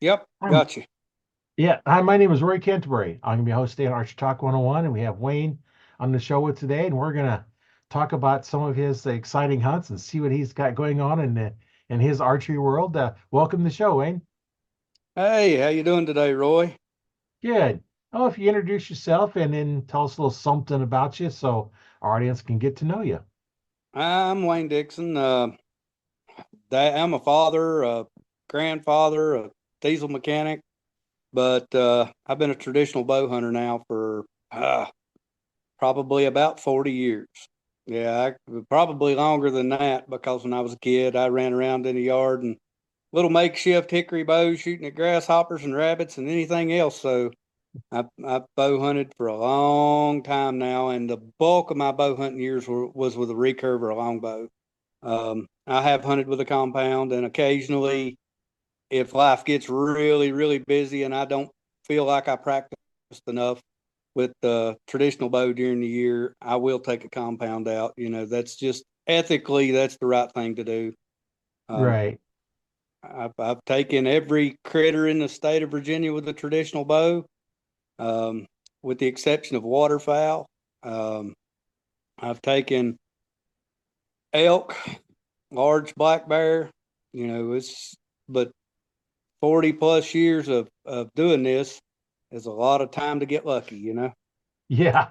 Yep, I'm, got you. yeah, hi, my name is Roy Canterbury. I'm going to be hosting Archer Talk 101, and we have Wayne on the show with today, and we're going to talk about some of his exciting hunts and see what he's got going on in his archery world. Welcome to the show, Wayne. Hey, how you doing today, Roy? Good. Oh, if you introduce yourself and then tell us a little something about you so our audience can get to know you. I'm Wayne Dixon. I'm a father, a grandfather, a diesel mechanic, but I've been a traditional bow hunter now for probably about 40 years. Yeah, probably longer than that because when I was a kid, I ran around in the yard and little makeshift hickory bows shooting at grasshoppers and rabbits and anything else. So I've bow hunted for a long time now, and the bulk of my bow hunting years was with a recurve or a longbow. I have hunted with a compound, and occasionally, if life gets really, really busy and I don't feel like I practiced enough with the traditional bow during the year, I will take a compound out. That's just ethically, that's the right thing to do. Um, Right. I've taken every critter in the state of Virginia with a traditional bow, um, with the exception of waterfowl. Um, I've taken elk, large black bear. It's but 40 plus years of doing this is a lot of time to get lucky. Yeah.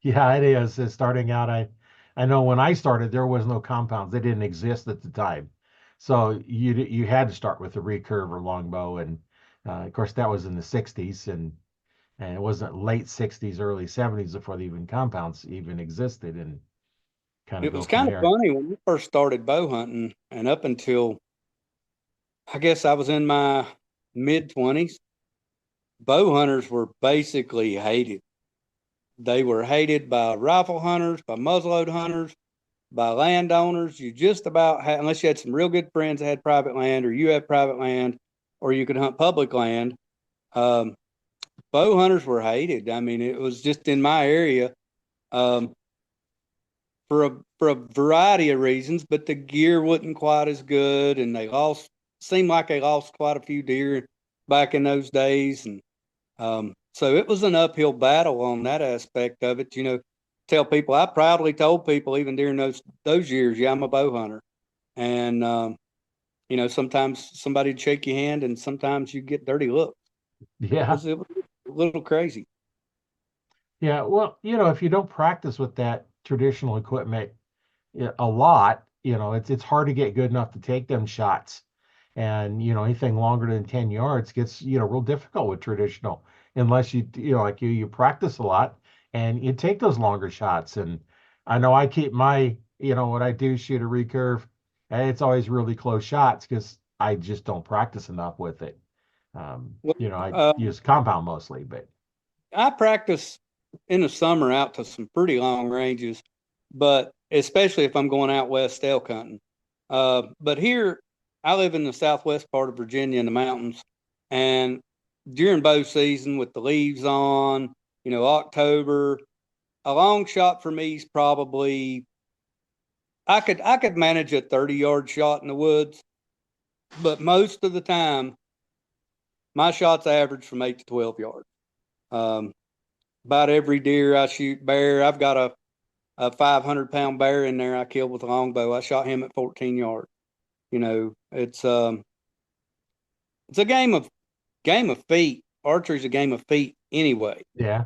Yeah, it is. It's starting out, I know when I started, there was no compounds. They didn't exist at the time. So you had to start with a recurve or longbow, and of course that was in the '60s, and it wasn't late '60s, early '70s before the even compounds even existed, and kind of It go was from kind of there. funny when we first started bow hunting, and up until I guess I was in my mid 20s, bow hunters were basically hated. They were hated by rifle hunters, by muzzleload hunters, by landowners. You just about had, unless you had some real good friends that had private land, or you had private land, or you could hunt public land. Um, Bow hunters were hated. I mean, it was just in my area, um, for a variety of reasons, but the gear wasn't quite as good, and they lost. Seemed like they lost quite a few deer back in those days, and so it was an uphill battle on that aspect of it. Tell people I proudly told people even during those years, yeah, I'm a bow hunter, and sometimes somebody'd shake your hand, and sometimes you get dirty looks. It Yeah. was it was a little crazy. Yeah. Well, if you don't practice with that traditional equipment a lot, it's hard to get good enough to take them shots. And anything longer than 10 yards gets real difficult with traditional unless like you practice a lot and you take those longer shots. And I know I keep my when I do shoot a recurve, and it's always really close shots because I just don't practice enough with it. Well, I use compound mostly, but I practice in the summer out to some pretty long ranges, but especially if I'm going out west elk hunting. But here, I live in the southwest part of Virginia in the mountains, and during bow season with the leaves on, October, a long shot for me is probably I could manage a 30-yard shot in the woods, but most of the time my shots average from 8 to 12 yards. Um, about every deer I shoot bear, I've got a 500-pound bear in there I killed with a longbow. I shot him at 14 yards. It's a game of feet. Archery's a game of feet anyway. yeah.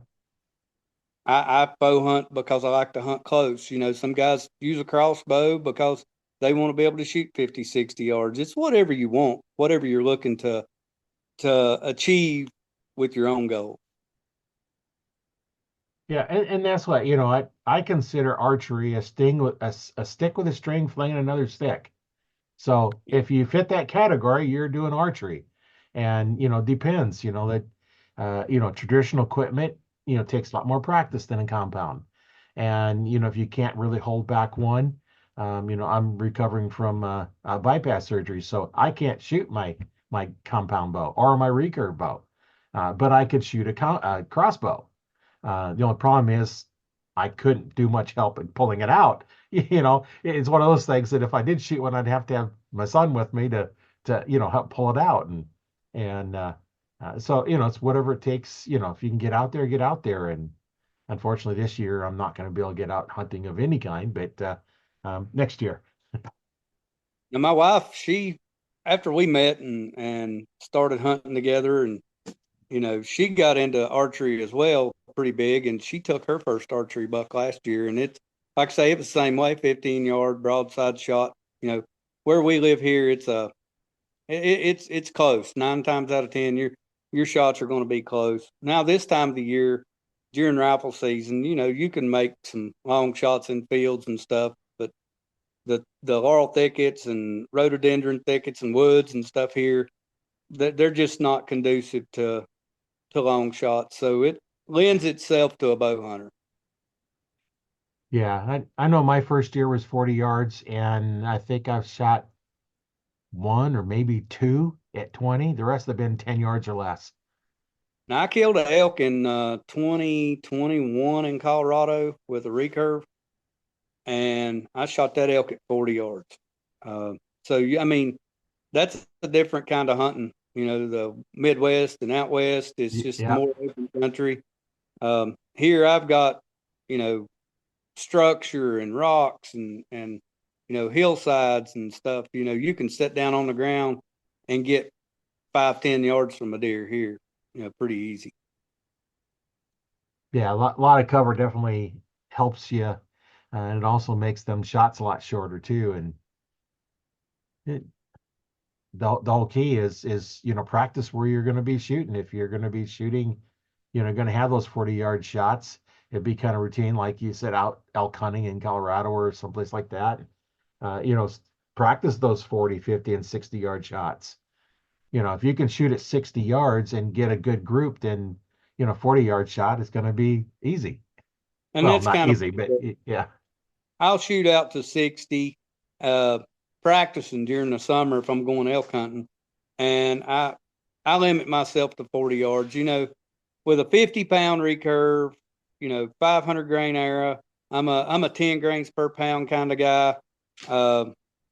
I bow hunt because I like to hunt close. Some guys use a crossbow because they want to be able to shoot 50, 60 yards. It's whatever you want, whatever you're looking to achieve with your own goal. Yeah, and that's what, I consider archery a sting with a stick with a string flinging another stick. So if you fit that category, you're doing archery. And, depends, that traditional equipment, takes a lot more practice than a compound. And, if you can't really hold back one, I'm recovering from bypass surgery, so I can't shoot my compound bow or my recurve bow. But I could shoot a crossbow. The only problem is I couldn't do much help in pulling it out. It's one of those things that if I did shoot one, I'd have to have my son with me to help pull it out. And And so, it's whatever it takes, if you can get out there, get out there. And unfortunately, this year, I'm not going to be able to get out hunting of any kind, but next year. Now my wife, after we met and started hunting together, and she got into archery as well, pretty big, and she took her first archery buck last year, and it's like I say, it was the same way, 15-yard broadside shot. Where we live here, it's close. 9 times out of 10, your shots are going to be close. Now this time of the year, during rifle season, you can make some long shots in fields and stuff, but the laurel thickets and rhododendron thickets and woods and stuff here, they're just not conducive to long shots. So it lends itself to a bow hunter. Yeah, I know my first year was 40 yards, and I think I've shot one or maybe two at 20. The rest have been 10 yards or less. Now I killed an elk in 2021 in Colorado with a recurve, and I shot that elk at 40 yards. Uh, I mean, that's a different kind of hunting. The Midwest and out west is just Yeah, more open country. Here I've got, you know, structure and rocks and hillsides and stuff. You can sit down on the ground and get 5-10 yards from a deer here. Pretty easy. yeah, a lot of cover definitely helps you, and it also makes them shots a lot shorter too. And it, the whole key is practice where you're going to be shooting. If you're going to be shooting, going to have those 40-yard shots, it'd be kind of routine, like you said, out elk hunting in Colorado or someplace like that. Uh, you know, practice those 40, 50, and 60-yard shots. If you can shoot at 60 yards and get a good group, then 40-yard shot is going to be easy. And Well, that's not kind of easy, but yeah. I'll shoot out to 60, uh, practicing during the summer if I'm going elk hunting, and I limit myself to 40 yards. With a 50-pound recurve, 500 grain arrow. I'm a 10 grains per pound kind of guy. Uh,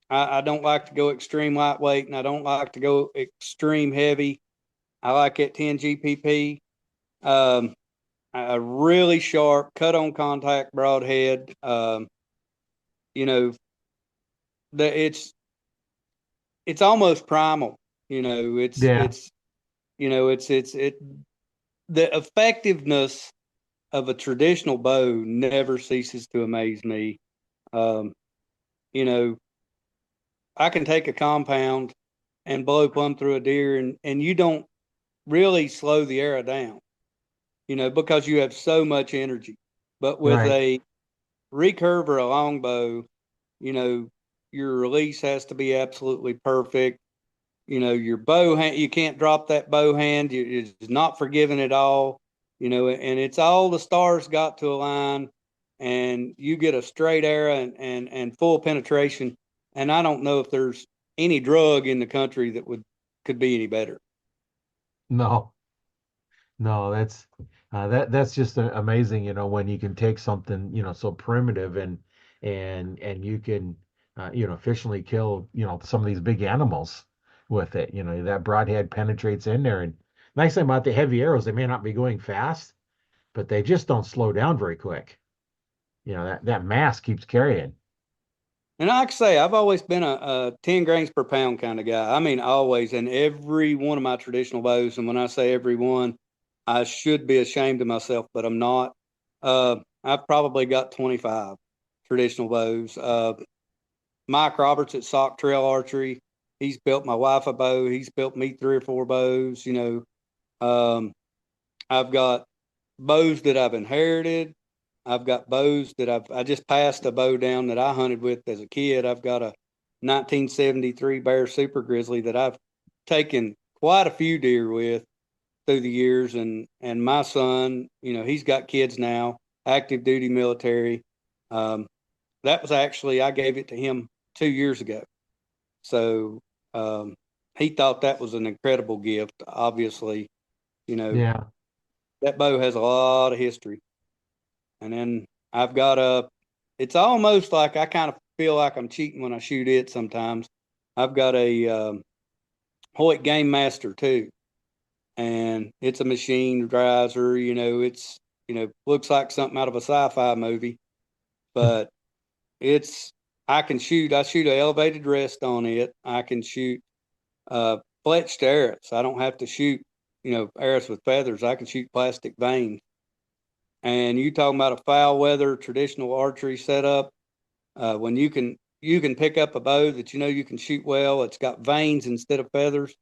I don't like to go extreme lightweight, and I don't like to go extreme heavy. I like at 10 GPP. Um, a really sharp cut on contact broadhead. You know, it's almost primal. You know, Yeah, it's the effectiveness of a traditional bow never ceases to amaze me. Um, you know, I can take a compound and blow plumb through a deer, and you don't really slow the arrow down, because you have so much energy. But with right. a recurve or a longbow, you know, your release has to be absolutely perfect. Your bow hand, you can't drop that bow hand. It's not forgiving at all. And it's all the stars got to align, and you get a straight arrow and full penetration. And I don't know if there's any drug in the country that could be any better. No, no, that's just amazing, when you can take something, so primitive and you can efficiently kill, some of these big animals with it. That broadhead penetrates in there. And nice thing about the heavy arrows, they may not be going fast, but they just don't slow down very quick. That mass keeps carrying. And like I say, I've always been a 10 grains per pound kind of guy. I mean, always, in every one of my traditional bows. And when I say every one, I should be ashamed of myself, but I'm not. I've probably got 25 traditional bows. Mike Roberts at Sock Trail Archery, he's built my wife a bow. He's built me 3 or 4 bows. I've got bows that I've inherited. I've got bows that I just passed a bow down that I hunted with as a kid. I've got a 1973 Bear Super Grizzly that I've taken quite a few deer with through the years. And my son, he's got kids now, active duty military. Um, that was actually, I gave it to him 2 years ago. So he thought that was an incredible gift. Obviously, you know, Yeah. that bow has a lot of history. And then I've got it's almost like I kind of feel like I'm cheating when I shoot it sometimes. I've got a Hoyt Game Master too. and it's a machine drives her. It's looks like something out of a sci-fi movie, but it's I can shoot. I shoot an elevated rest on it. I can shoot fletched arrows. I don't have to shoot arrows with feathers. I can shoot plastic veins. And you talking about a foul weather traditional archery setup, when you can pick up a bow that you can shoot well. It's got vanes instead of feathers.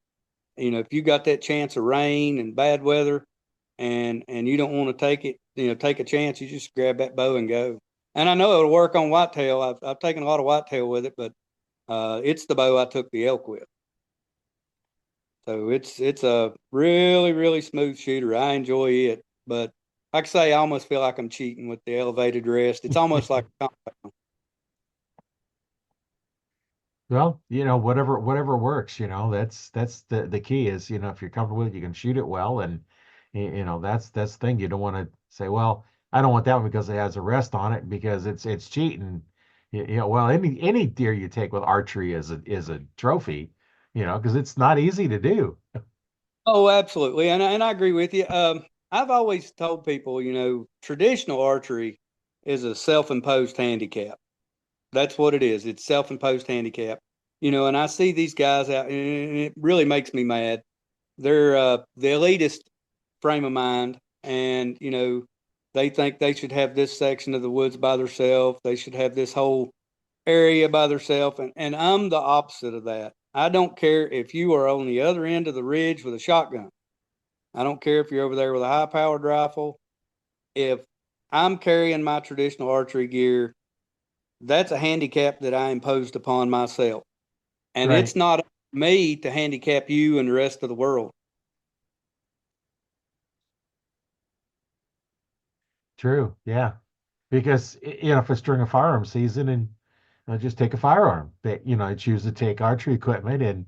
If you got that chance of rain and bad weather, and you don't want to take a chance, you just grab that bow and go. And I know it'll work on whitetail. I've taken a lot of whitetail with it, but it's the bow I took the elk with. So it's a really, really smooth shooter. I enjoy it, but like I say, I almost feel like I'm cheating with the elevated rest. It's almost like a compound. Well, whatever works, that's the key is, if you're comfortable with it, you can shoot it well. And that's the thing. You don't want to say, well, I don't want that one because it has a rest on it because it's cheating. Well, any deer you take with archery is a trophy, because it's not easy to do. Oh, absolutely, and I agree with you. I've always told people, traditional archery is a self-imposed handicap. That's what it is. It's self-imposed handicap. And I see these guys out, and it really makes me mad. They're the elitist frame of mind, and they think they should have this section of the woods by themselves. They should have this whole area by themselves, and I'm the opposite of that. I don't care if you are on the other end of the ridge with a shotgun. I don't care if you're over there with a high powered rifle. If I'm carrying my traditional archery gear, that's a handicap that I imposed upon myself. And Right. it's not me to handicap you and the rest of the world. True. Yeah. Because if it's during a firearm season and just take a firearm, but choose to take archery equipment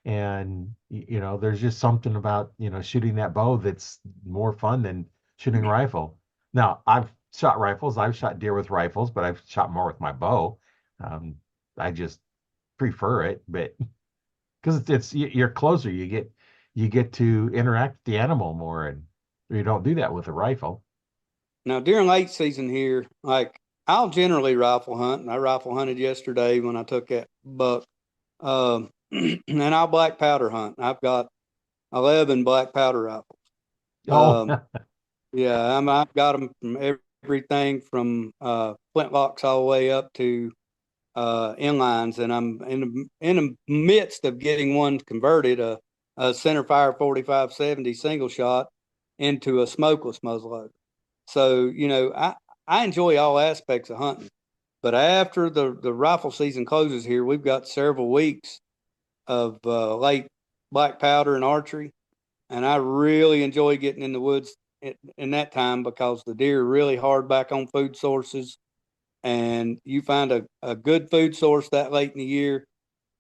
and there's just something about shooting that bow that's more fun than shooting a rifle. Now, I've shot rifles, I've shot deer with rifles, but I've shot more with my bow. Um, I just prefer it, but because you're closer, you get to interact with the animal more, and you don't do that with a rifle. Now, during late season here, like I'll generally rifle hunt, and I rifle hunted yesterday when I took that buck. And I'll black powder hunt. I've got 11 black powder rifles. Oh, Um, yeah, I've got them from everything from flintlocks all the way up to inlines, and I'm in the midst of getting one converted, a center fire 4570 single shot into a smokeless muzzleloader. So I enjoy all aspects of hunting, but after the rifle season closes here, we've got several weeks of late black powder and archery, and I really enjoy getting in the woods in that time because the deer are really hard back on food sources, and you find a good food source that late in the year,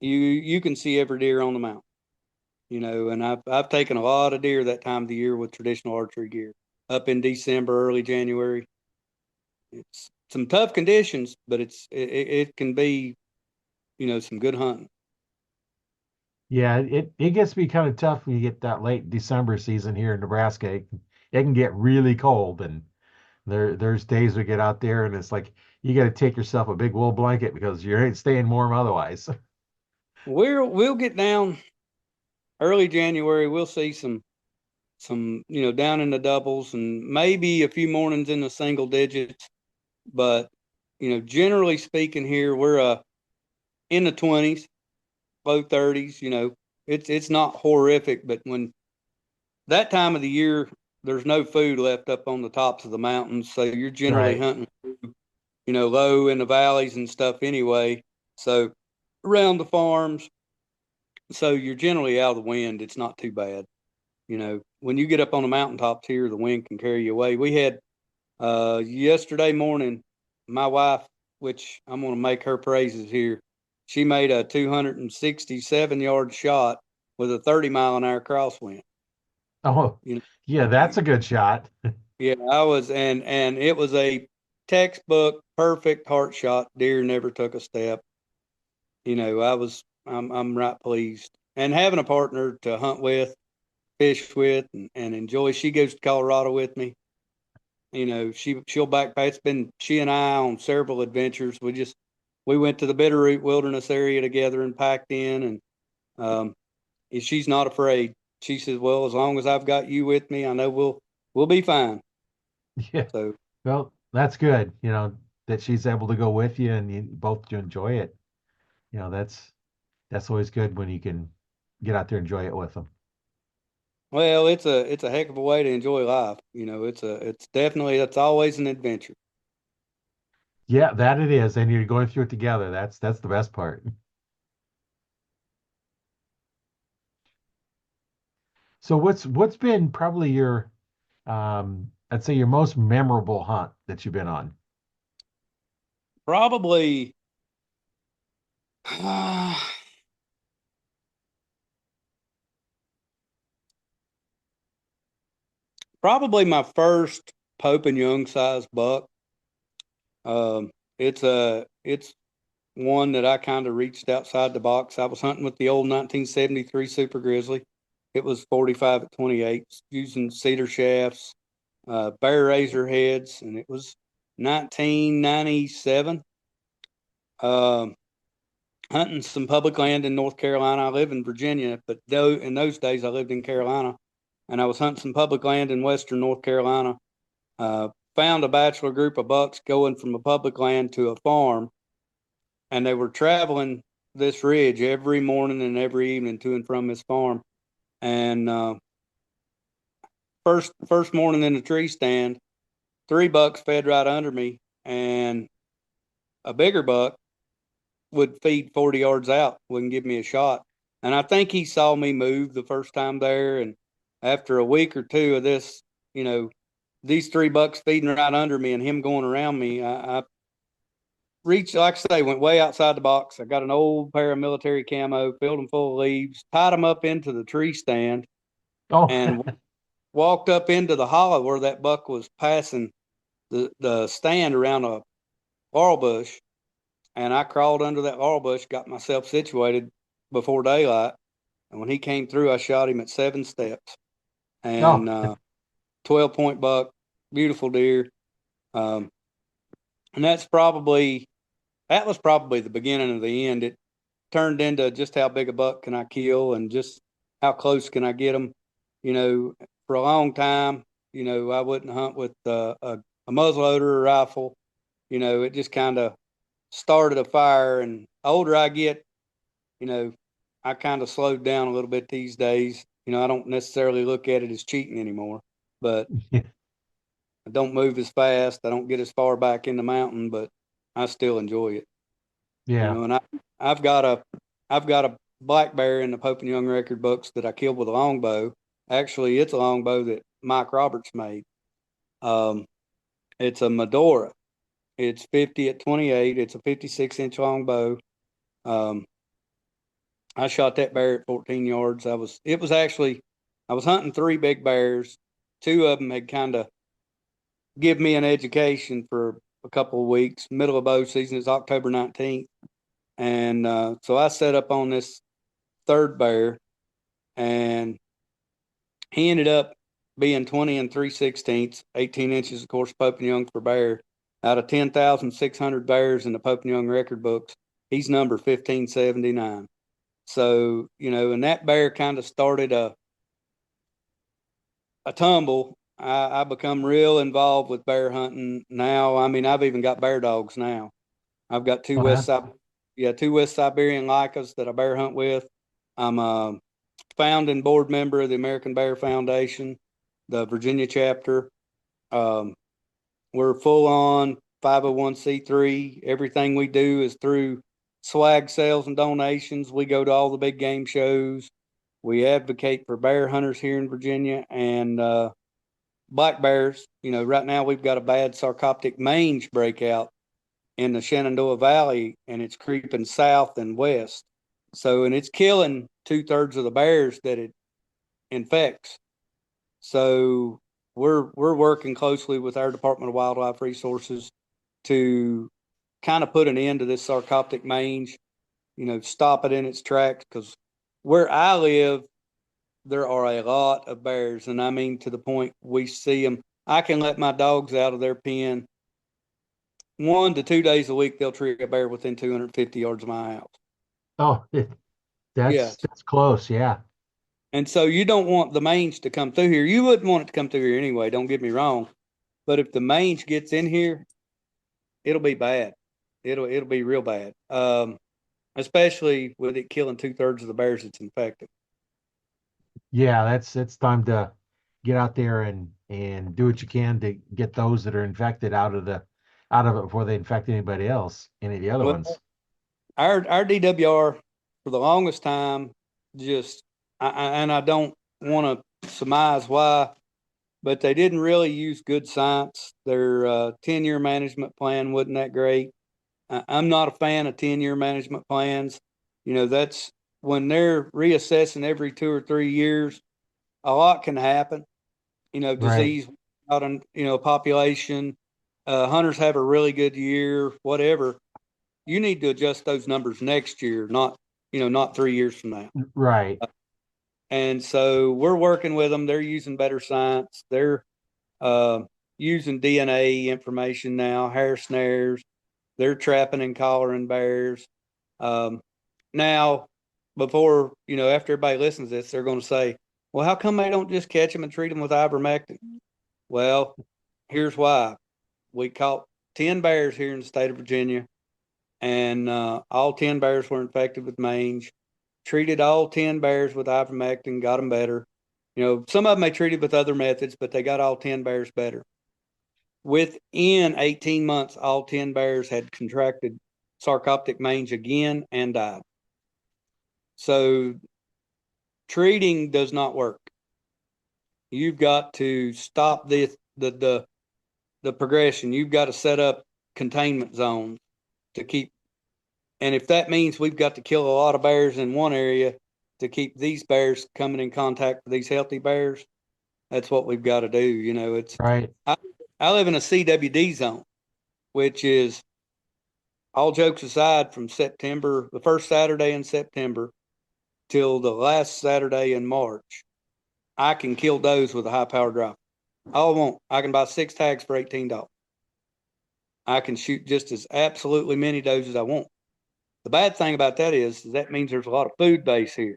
you can see every deer on the mountain. And I've taken a lot of deer that time of the year with traditional archery gear up in December, early January. It's some tough conditions, but it can be some good hunting. yeah, it gets to be kind of tough when you get that late December season here in Nebraska. It can get really cold, and there's days we get out there and it's like you got to take yourself a big wool blanket because you ain't staying warm otherwise. We'll get down early January. We'll see some down in the doubles and maybe a few mornings in the single digits. But generally speaking, here we're in the 20s, low 30s. It's not horrific, but when that time of the year, there's no food left up on the tops of the mountains, so you're generally Right. hunting, low in the valleys and stuff anyway. So around the farms, so you're generally out of the wind. It's not too bad. When you get up on the mountaintops here, the wind can carry you away. We had yesterday morning, my wife, which I'm going to make her praises here, she made a 267-yard shot with a 30-mile-an-hour crosswind. Oh, You yeah, know, that's a good shot. yeah, I was, and it was a textbook perfect heart shot. Deer never took a step. I'm right pleased, and having a partner to hunt with. fish with and enjoy. She goes to Colorado with me. You know, she'll backpack. It's been she and I on several adventures. We went to the Bitterroot Wilderness area together and packed in, and she's not afraid. She says, "Well, as long as I've got you with me, I know we'll be fine." Yeah. So, Well, that's good, that she's able to go with you and you both to enjoy it. That's always good when you can get out there and enjoy it with them. well, it's a heck of a way to enjoy life. You know, it's always an adventure. Yeah, that it is. And you're going through it together. That's the best part. So what's been probably your I'd say your most memorable hunt that you've been on? Probably, probably my first Pope and Young size buck. Um, it's one that I kind of reached outside the box. I was hunting with the old 1973 Super Grizzly. It was 45 at 28, using cedar shafts, bear razor heads, and it was 1997. Um, Hunting some public land in North Carolina. I live in Virginia, but though in those days I lived in Carolina, and I was hunting some public land in Western North Carolina. Uh, Found a bachelor group of bucks going from a public land to a farm, and they were traveling this ridge every morning and every evening to and from this farm. And first morning in the tree stand, three bucks fed right under me, and a bigger buck would feed 40 yards out, wouldn't give me a shot. And I think he saw me move the first time there. And after a week or two of this, you know, these three bucks feeding right under me and him going around me, I reached, like I say, went way outside the box. I got an old pair of military camo, filled them full of leaves, tied them up into the tree stand, Oh, and walked up into the hollow where that buck was passing the stand around a laurel bush. And I crawled under that laurel bush, got myself situated before daylight. And when he came through, I shot him at 7 steps. oh, And 12-point buck, beautiful deer. Um, and that was probably the beginning of the end. It turned into just how big a buck can I kill and just how close can I get them. You know, for a long time, I wouldn't hunt with a muzzleloader or rifle. It just kind of started a fire. And the older I get, you know, I kind of slowed down a little bit these days. I don't necessarily look at it as cheating anymore, but I don't move as fast. I don't get as far back in the mountain, but I still enjoy it. yeah. And I've got a I've got a black bear in the Pope and Young record books that I killed with a longbow. Actually, it's a longbow that Mike Roberts made. Um, it's a Medora. It's 50 at 28. It's a 56-inch longbow. Um, I shot that bear at 14 yards. I was hunting three big bears. Two of them had kind of give me an education for a couple of weeks. Middle of bow season is October 19th. And so I set up on this third bear, and he ended up being 20 and 3/16, 18 inches, of course, Pope and Young for bear. Out of 10,600 bears in the Pope and Young record books, he's number 1579. So, and that bear kind of started a tumble. I become real involved with bear hunting now. I mean, I've even got bear dogs now. I've got Oh, yeah. two West Siberian Lycas that I bear hunt with. I'm a founding board member of the American Bear Foundation, the Virginia chapter. Um, we're full on 501c3. Everything we do is through swag sales and donations. We go to all the big game shows. We advocate for bear hunters here in Virginia and black bears. Right now we've got a bad sarcoptic mange breakout in the Shenandoah Valley, and it's creeping south and west. So, and it's killing 2/3 of the bears that it infects. So, we're working closely with our Department of Wildlife Resources to kind of put an end to this sarcoptic mange. Stop it in its tracks because where I live, there are a lot of bears, and I mean to the point we see them. I can let my dogs out of their pen 1 to 2 days a week. They'll tree a bear within 250 yards of my house. Oh, Yes. that's close. Yeah. And so you don't want the mange to come through here. You wouldn't want it to come through here anyway, don't get me wrong. But if the mange gets in here, it'll be bad. It'll be real bad. Especially with it killing 2/3 of the bears it's infected. Yeah, that's it's time to get out there and do what you can to get those that are infected out of it before they infect anybody else, any of the other Well, ones. our DWR for the longest time just and I don't want to surmise why, but they didn't really use good science. Their 10-year management plan wasn't that great. I'm not a fan of 10-year management plans. That's when they're reassessing every 2 or 3 years, a lot can happen. Right. Disease out in, population, hunters have a really good year, whatever. You need to adjust those numbers next year, not 3 years from now. Right. And so we're working with them. They're using better science. They're uh, using DNA information now, hair snares. They're trapping and collaring bears. Um, Now, before, after everybody listens to this, they're going to say, well, how come they don't just catch them and treat them with ivermectin? Well, here's why. We caught 10 bears here in the state of Virginia, and all 10 bears were infected with mange. Treated all 10 bears with ivermectin, got them better. Some of them they treated with other methods, but they got all 10 bears better. Within 18 months, all 10 bears had contracted sarcoptic mange again and died. So treating does not work. You've got to stop the progression. You've got to set up containment zones to keep. And if that means we've got to kill a lot of bears in one area to keep these bears coming in contact with these healthy bears, that's what we've got to do. Right. I live in a CWD zone, which is, all jokes aside, from September, the first Saturday in September till the last Saturday in March, I can kill does with a high powered rifle. All I want, I can buy 6 tags for $18. I can shoot just as absolutely many does as I want. The bad thing about that is that means there's a lot of food base here.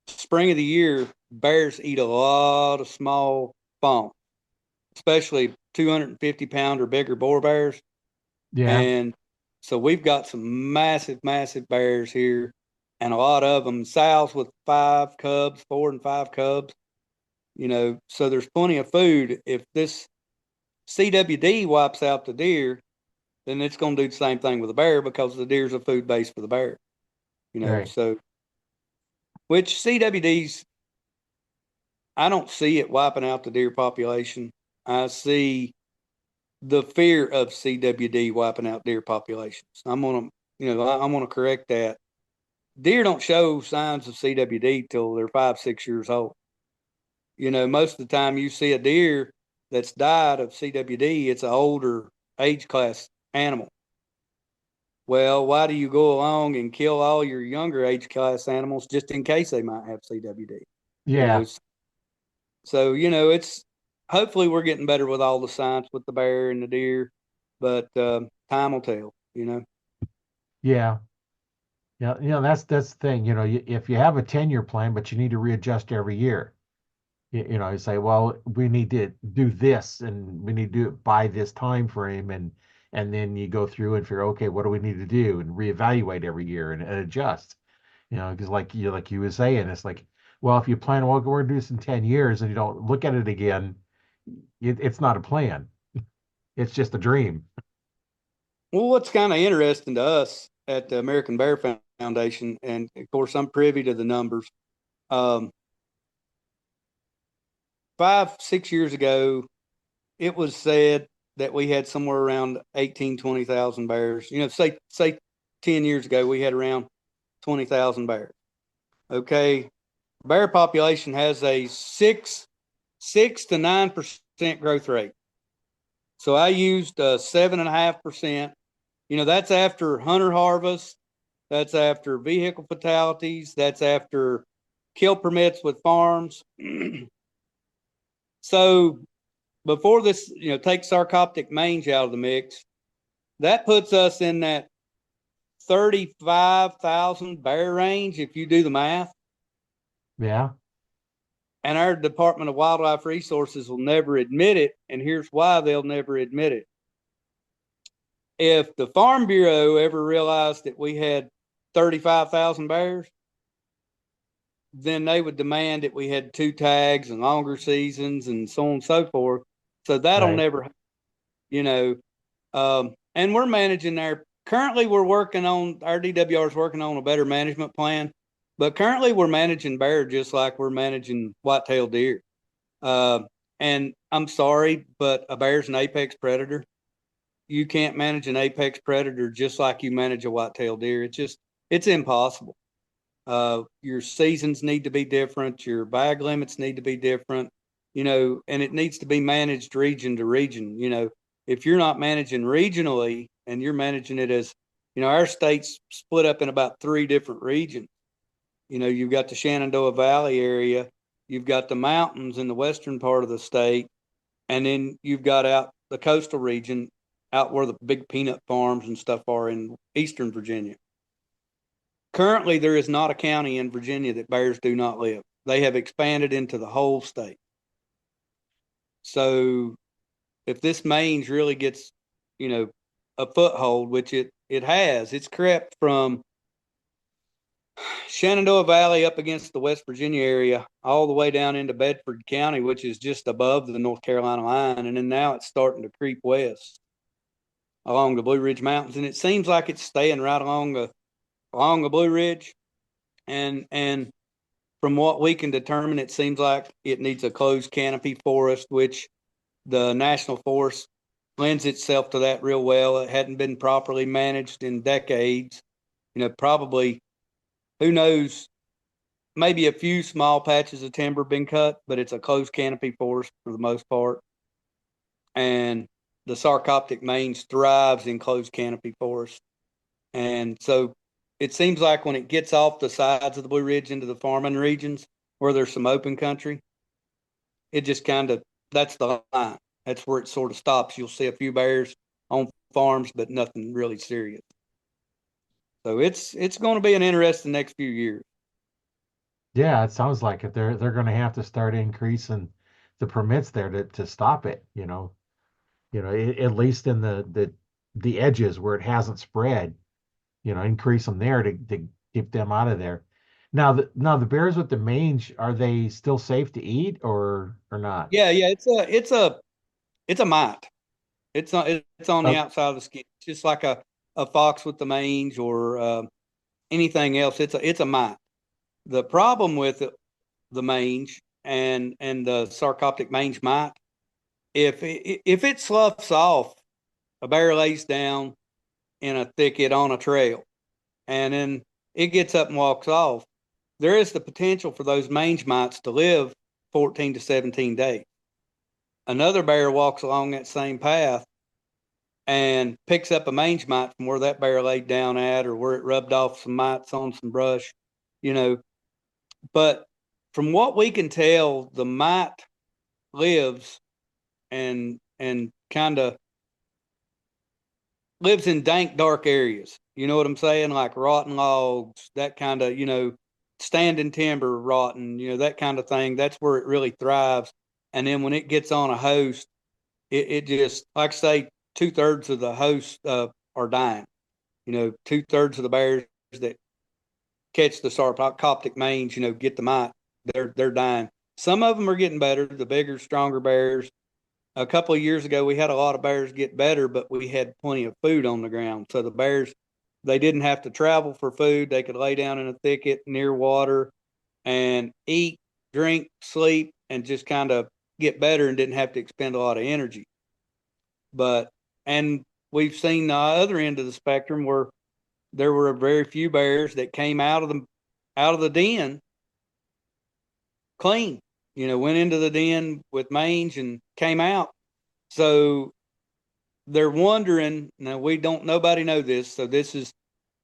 Spring of the year, bears eat a lot of small fawns, especially 250-pound or bigger boar bears. Yeah. And so we've got some massive, massive bears here, and a lot of them sows with 5 cubs, 4 and 5 cubs. So there's plenty of food. If this CWD wipes out the deer, then it's going to do the same thing with the bear, because the deer's a food base for the bear. Right. So which CWDs, I don't see it wiping out the deer population. I see the fear of CWD wiping out deer populations. I'm gonna correct that. Deer don't show signs of CWD till they're 5, 6 years old. Most of the time you see a deer that's died of CWD, it's an older age class animal. Well, why do you go along and kill all your younger age class animals just in case they might have CWD? You know, Yeah. so it's, hopefully we're getting better with all the science with the bear and the deer, but time will tell. Yeah. Yeah. That's the thing. If you have a 10-year plan, but you need to readjust every year, you say, well, we need to do this and we need to do it by this time frame, and then you go through and figure, okay, what do we need to do, and reevaluate every year and adjust. Because like you were saying, it's like, well, if you plan, well, we're gonna do this in 10 years, and you don't look at it again, it's not a plan. It's just a dream. Well, what's kind of interesting to us at the American Bear Foundation, and of course I'm privy to the numbers. 5, 6 years ago, it was said that we had somewhere around 18, 20,000 bears. Say 10 years ago, we had around 20,000 bears. Okay. Bear population has a 6 to 9% growth rate. So I used 7.5%. That's after hunter harvest. That's after vehicle fatalities. That's after kill permits with farms. So before this, take sarcoptic mange out of the mix, that puts us in that 35,000 bear range if you do the math. Yeah. And our Department of Wildlife Resources will never admit it. And here's why they'll never admit it. If the Farm Bureau ever realized that we had 35,000 bears, then they would demand that we had 2 tags and longer seasons and so on and so forth. So that'll Right. never, and we're managing there. Currently, we're working on, our DWR is working on a better management plan, but currently we're managing bear just like we're managing white-tailed deer. And I'm sorry, but a bear's an apex predator. You can't manage an apex predator just like you manage a white-tailed deer. It's impossible. Your seasons need to be different. Your bag limits need to be different, and it needs to be managed region to region. If you're not managing regionally and you're managing it as, our state's split up in about 3 different regions. You've got the Shenandoah Valley area, you've got the mountains in the western part of the state, and then you've got out the coastal region, out where the big peanut farms and stuff are in eastern Virginia. Currently, there is not a county in Virginia that bears do not live. They have expanded into the whole state. So if this mange really gets, a foothold, which it has, it's crept from Shenandoah Valley up against the West Virginia area, all the way down into Bedford County, which is just above the North Carolina line. And then now it's starting to creep west along the Blue Ridge Mountains. And it seems like it's staying right along the Blue Ridge. And from what we can determine, it seems like it needs a closed canopy forest, which the National Forest lends itself to that real well. It hadn't been properly managed in decades. Probably, who knows, maybe a few small patches of timber been cut, but it's a closed canopy forest for the most part. And the sarcoptic mange thrives in closed canopy forest. And so it seems like when it gets off the sides of the Blue Ridge into the farming regions where there's some open country, it just that's the line. That's where it sort of stops. You'll see a few bears on farms, but nothing really serious. So it's going to be an interesting next few years. Yeah, it sounds like it. They're going to have to start increasing the permits there to stop it. At least in the edges where it hasn't spread. Increase them there to keep them out of there. Now the bears with the mange, are they still safe to eat or not? Yeah, yeah, it's a mite. It's on the Oh, outside of the skin. It's just like a fox with the mange or anything else. It's a mite. The problem with the mange and the sarcoptic mange mite, if it sloughs off, a bear lays down in a thicket on a trail, and then it gets up and walks off, there is the potential for those mange mites to live 14 to 17 days. Another bear walks along that same path and picks up a mange mite from where that bear laid down at, or where it rubbed off some mites on some brush, you know. But from what we can tell, the mite lives and kind of lives in dank, dark areas. You know what I'm saying? Like rotten logs, that kind of, standing timber rotten, that kind of thing. That's where it really thrives. And then when it gets on a host, it just, like I say, 2/3 of the hosts are dying. 2/3 of the bears that catch the sarcoptic mange, get the mite, they're dying. Some of them are getting better. The bigger, stronger bears. A couple of years ago, we had a lot of bears get better, but we had plenty of food on the ground. So the bears, they didn't have to travel for food. They could lay down in a thicket near water and eat, drink, sleep, and just kind of get better and didn't have to expend a lot of energy. And we've seen the other end of the spectrum where there were very few bears that came out of the den clean. Went into the den with mange and came out. So they're wondering, now nobody know this, so this is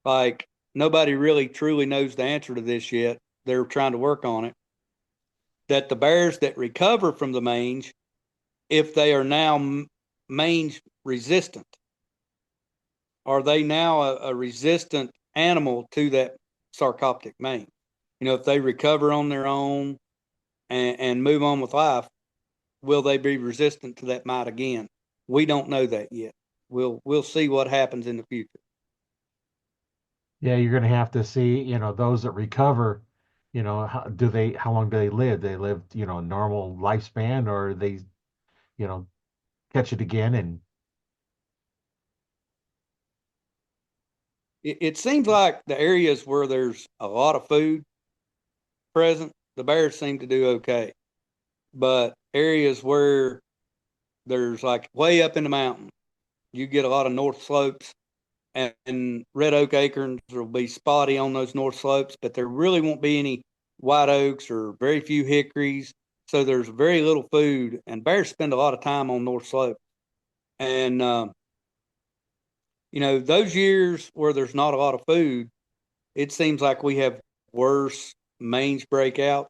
like, nobody really truly knows the answer to this yet. they're trying to work on it, that the bears that recover from the mange, if they are now mange resistant, are they now a resistant animal to that sarcoptic mange? You know, if they recover on their own and move on with life, will they be resistant to that mite again? We don't know that yet. We'll see what happens in the future. Yeah, you're going to have to see, those that recover, how long do they live? They live, normal lifespan, or they, you know, catch it again and It seems like the areas where there's a lot of food present, the bears seem to do okay. But areas where there's like way up in the mountain, you get a lot of north slopes, and red oak acorns will be spotty on those north slopes, but there really won't be any white oaks or very few hickories. So there's very little food, and bears spend a lot of time on north slope. And those years where there's not a lot of food, it seems like we have worse mange breakouts.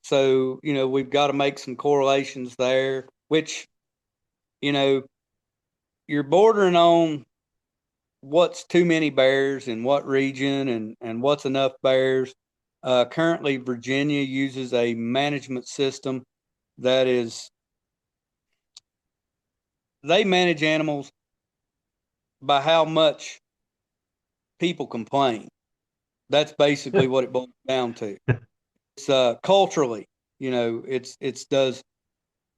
So, we've got to make some correlations there, which, you know, you're bordering on what's too many bears in what region and what's enough bears. Currently, Virginia uses a management system that is, they manage animals by how much people complain. That's basically what it boils down to. It's culturally, is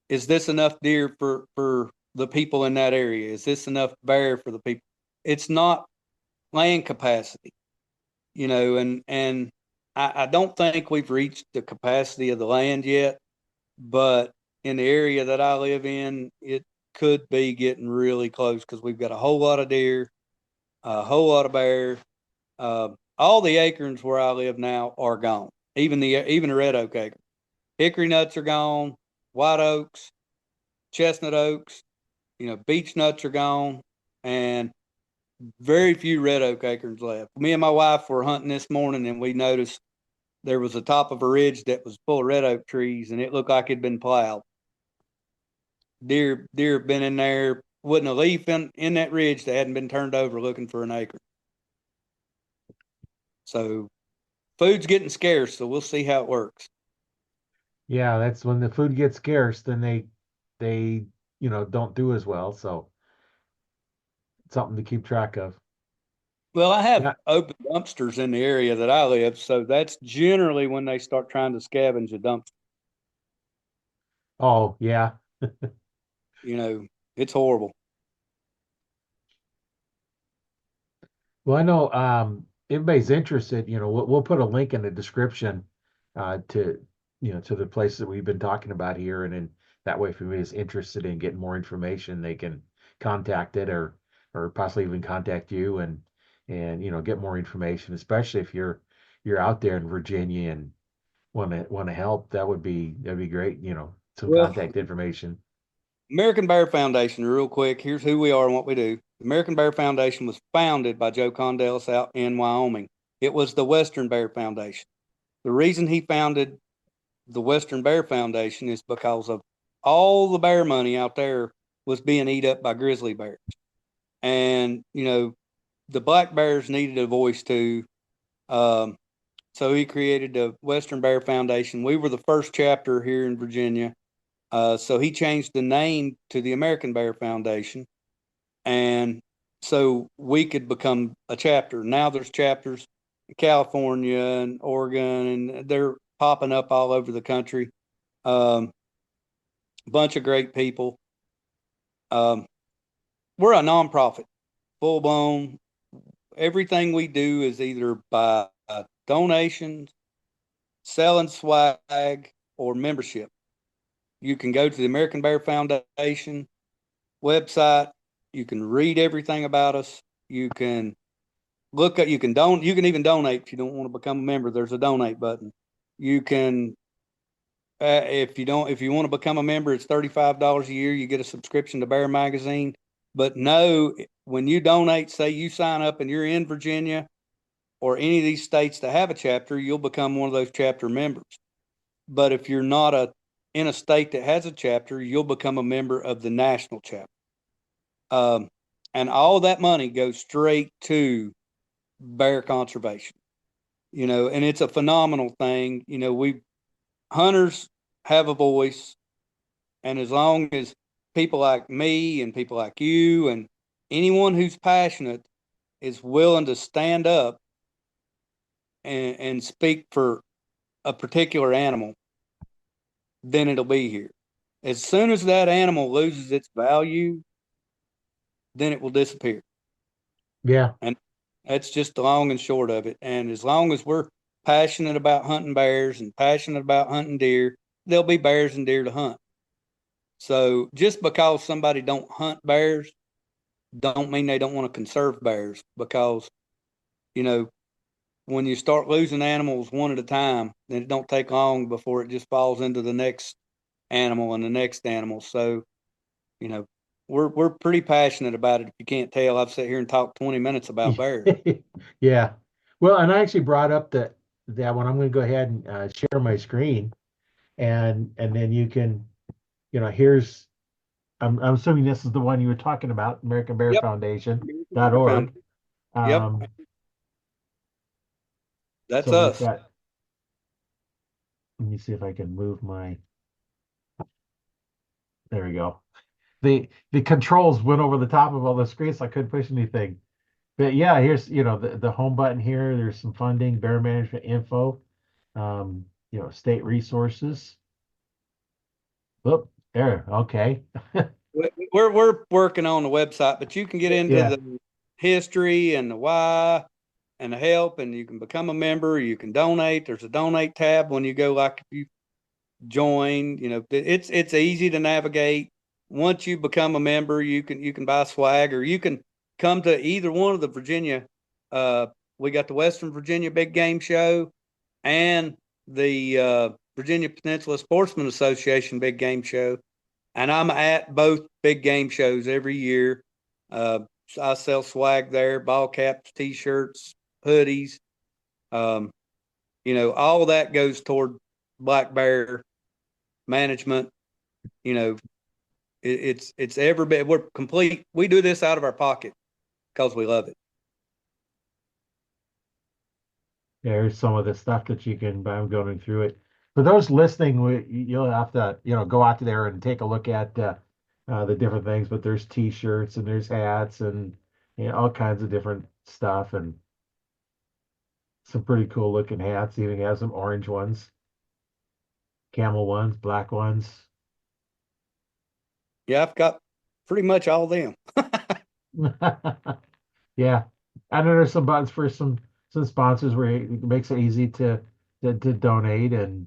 this enough deer for the people in that area? Is this enough bear for the people? It's not land capacity, and I don't think we've reached the capacity of the land yet, but in the area that I live in, it could be getting really close because we've got a whole lot of deer, a whole lot of bear. All the acorns where I live now are gone. Even the red oak acorn. Hickory nuts are gone. White oaks, chestnut oaks, beech nuts are gone, and very few red oak acorns left. Me and my wife were hunting this morning, and we noticed there was a top of a ridge that was full of red oak trees, and it looked like it'd been plowed. Deer have been in there. Wasn't a leaf in that ridge that hadn't been turned over looking for an acorn. So food's getting scarce, so we'll see how it works. yeah, that's when the food gets scarce, then they don't do as well. So it's something to keep track of. Well, I have Yeah. open dumpsters in the area that I live, so that's generally when they start trying to scavenge a dumpster. Oh, yeah. You know, it's horrible. Well, I know everybody's interested, we'll put a link in the description to to the place that we've been talking about here, and then that way if anybody's interested in getting more information, they can contact it or possibly even contact you and get more information, especially if you're out there in Virginia and want to help. That'd be great, some Well, contact information. American Bear Foundation, real quick, here's who we are and what we do. The American Bear Foundation was founded by Joe Condellis out in Wyoming. It was the Western Bear Foundation. The reason he founded the Western Bear Foundation is because of all the bear money out there was being eat up by grizzly bears. And, the black bears needed a voice too. Um, so he created the Western Bear Foundation. We were the first chapter here in Virginia. So he changed the name to the American Bear Foundation. And so we could become a chapter. Now there's chapters in California and Oregon, and they're popping up all over the country. Um, Bunch of great people. Um, we're a nonprofit, full blown. Everything we do is either by donations, selling swag, or membership. You can go to the American Bear Foundation website. You can read everything about us. You can you can even donate if you don't want to become a member. There's a donate button. You can if you want to become a member, it's $35 a year. You get a subscription to Bear Magazine. But no, when you donate, say you sign up and you're in Virginia or any of these states that have a chapter, you'll become one of those chapter members. But if you're not in a state that has a chapter, you'll become a member of the national chapter. And all that money goes straight to bear conservation. And it's a phenomenal thing. Hunters have a voice, and as long as people like me and people like you and anyone who's passionate is willing to stand up and speak for a particular animal, then it'll be here. As soon as that animal loses its value, then it will disappear. Yeah. And that's just the long and short of it. And as long as we're passionate about hunting bears and passionate about hunting deer, there'll be bears and deer to hunt. So just because somebody don't hunt bears, don't mean they don't want to conserve bears, because, when you start losing animals one at a time, then it don't take long before it just falls into the next animal and the next animal. So, we're pretty passionate about it. If you can't tell, I've sat here and talked 20 minutes about bears. Yeah. Well, and I actually brought up that one. I'm going to go ahead and share my screen, and then you can, here's. I'm assuming this is the one you were talking about, American Bear Yep. Foundation.org. Yep. Um, That's so we've us. got. Let me see if I can move my. There we go. The controls went over the top of all the screens, so I couldn't push anything. But yeah, here's the home button here. There's some funding, bear management info, state resources. Oop, there. Okay. We're working on the website, but you can get into Yeah. the history and the why and the help, and you can become a member. You can donate. There's a donate tab when you go, like if you join. It's easy to navigate. Once you become a member, you can buy swag, or you can come to either one of the Virginia. We got the Western Virginia Big Game Show and the Virginia Peninsula Sportsman Association Big Game Show, and I'm at both big game shows every year. Uh, I sell swag there: ball caps, T-shirts, hoodies. Um, all that goes toward black bear management. You know, it's every bit. We're complete. We do this out of our pocket because we love it. There's some of the stuff that you can buy. I'm going through it. For those listening, you'll have to, go out there and take a look at the different things. But there's T-shirts and there's hats and all kinds of different stuff and some pretty cool looking hats. Even have some orange ones, camel ones, black ones. Yeah, I've got pretty much all of them. Yeah, I know there's some buttons for some sponsors where it makes it easy to donate and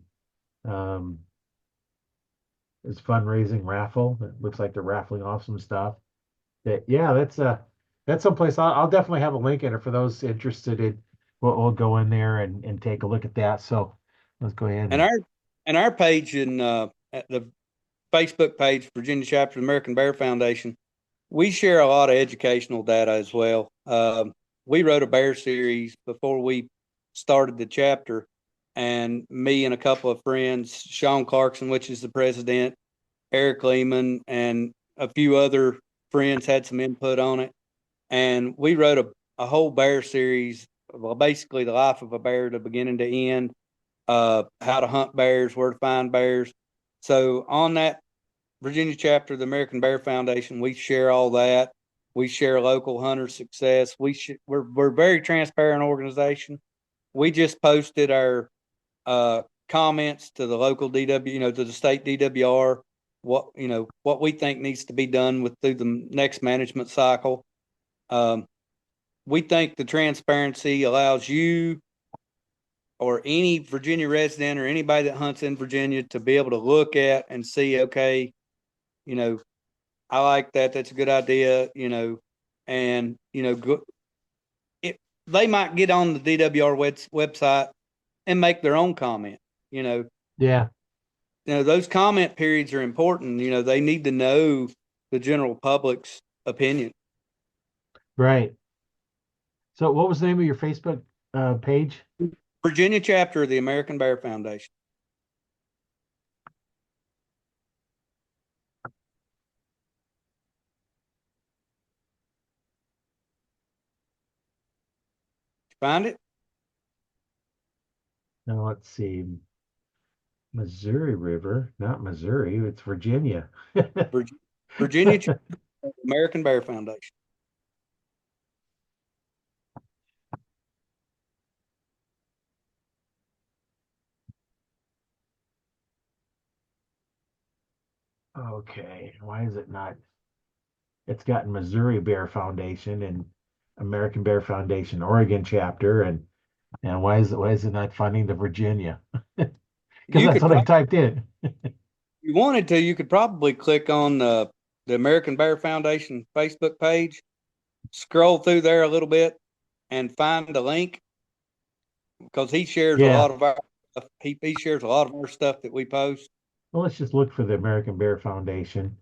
um, it's fundraising raffle. It looks like they're raffling off some stuff. Yeah, that's someplace I'll definitely have a link in it for those interested in. We'll go in there and take a look at that. So let's go ahead And and our page in at the Facebook page, Virginia Chapter of the American Bear Foundation, we share a lot of educational data as well. We wrote a bear series before we started the chapter, and me and a couple of friends, Sean Clarkson, which is the president, Eric Lehman, and a few other friends had some input on it. And we wrote a whole bear series, well, basically the life of a bear to beginning to end, how to hunt bears, where to find bears. So on that Virginia chapter of the American Bear Foundation, we share all that. We share local hunter success. We're a very transparent organization. We just posted our comments to the local DW, to the state DWR, what we think needs to be done through the next management cycle. We think the transparency allows you or any Virginia resident or anybody that hunts in Virginia to be able to look at and see, okay, I like that. That's a good idea, and, they might get on the DWR website and make their own comment, yeah, those comment periods are important. They need to know the general public's opinion. right. So what was the name of your Facebook? page? Virginia chapter of the American Bear Foundation. Find it? Now let's see. Missouri River, not Missouri, it's Virginia. Virginia chapter of the American Bear Foundation. Okay, why is it not? It's got Missouri Bear Foundation and American Bear Foundation Oregon chapter, and why is it not finding the Virginia? Because You that's could what I probably, typed in. if you wanted to, you could probably click on the American Bear Foundation Facebook page, scroll through there a little bit, and find the link because he shares a Yeah. lot of our stuff. He shares a lot of our stuff that we post. Well, let's just look for the American Bear Foundation.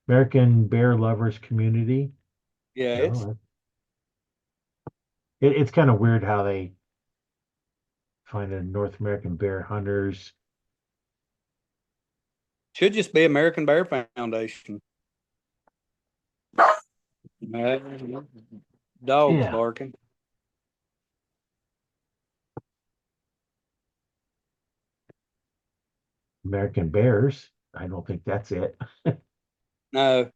American Bear Lovers Community. Yeah, it's No, it's kind of weird how they find the North American Bear Hunters. should just be American Bear Foundation. Dogs Yeah, barking. American Bears. I don't think that's it. No,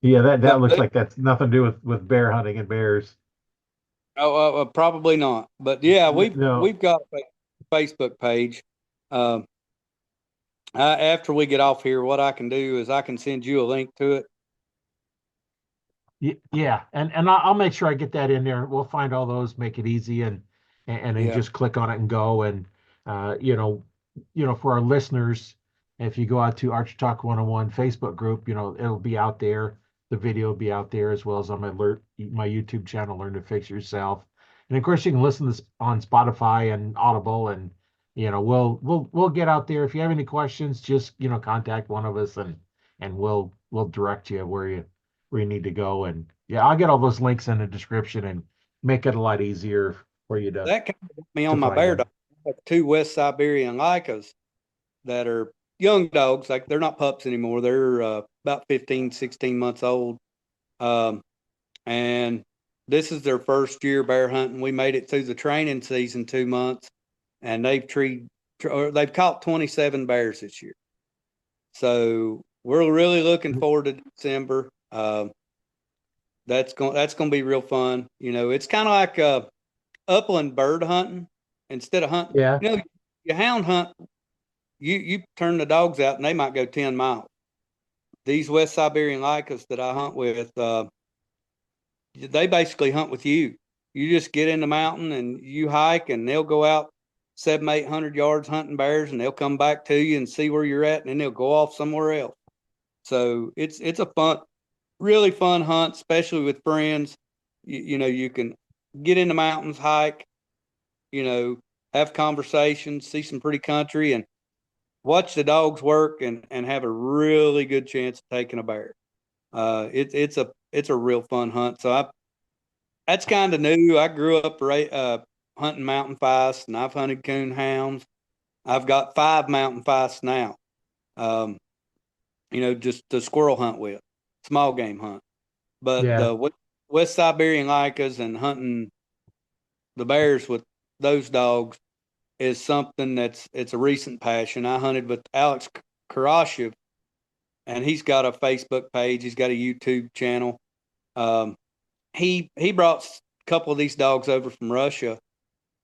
Yeah, that but looks like that's nothing to do with bear hunting and bears. probably not. But yeah, No, we've got a Facebook page. Um, after we get off here, what I can do is I can send you a link to it. yeah, and I'll make sure I get that in there. We'll find all those, make it easy, and then Yeah, just click on it and go. And uh, you know, for our listeners, if you go out to Arch Talk 101 Facebook group, it'll be out there. The video will be out there as well as on my YouTube channel, Learn to Fix Yourself. And of course, you can listen to this on Spotify and Audible, and we'll get out there. If you have any questions, just contact one of us, and we'll direct you where you need to go. And yeah, I'll get all those links in the description and make it a lot easier for you to that kind of got me to on my find bear them. dog. I have two West Siberian Lycas that are young dogs. Like they're not pups anymore. They're about 15, 16 months old. Um, and this is their first year bear hunting. We made it through the training season 2 months, and they've caught 27 bears this year. So we're really looking forward to December. That's going to be real fun. It's kind of like upland bird hunting instead of hunting. Yeah. You hound hunt. You turn the dogs out, and they might go 10 miles. These West Siberian Lycas that I hunt with, they basically hunt with you. You just get in the mountain and you hike, and they'll go out 700, 800 yards hunting bears, and they'll come back to you and see where you're at, and then they'll go off somewhere else. So it's a fun, really fun hunt, especially with friends. You can get in the mountains, hike, you know, have conversations, see some pretty country, and watch the dogs work, and have a really good chance of taking a bear. It's a real fun hunt. So that's kind of new. I grew up hunting mountain feist, and I've hunted coon hounds. I've got 5 mountain feists now. Um, just to squirrel hunt with, small game hunt. But Yeah. the West Siberian Lycas and hunting the bears with those dogs is something it's a recent passion. I hunted with Alex Karashev, and he's got a Facebook page. He's got a YouTube channel. Um, he brought a couple of these dogs over from Russia,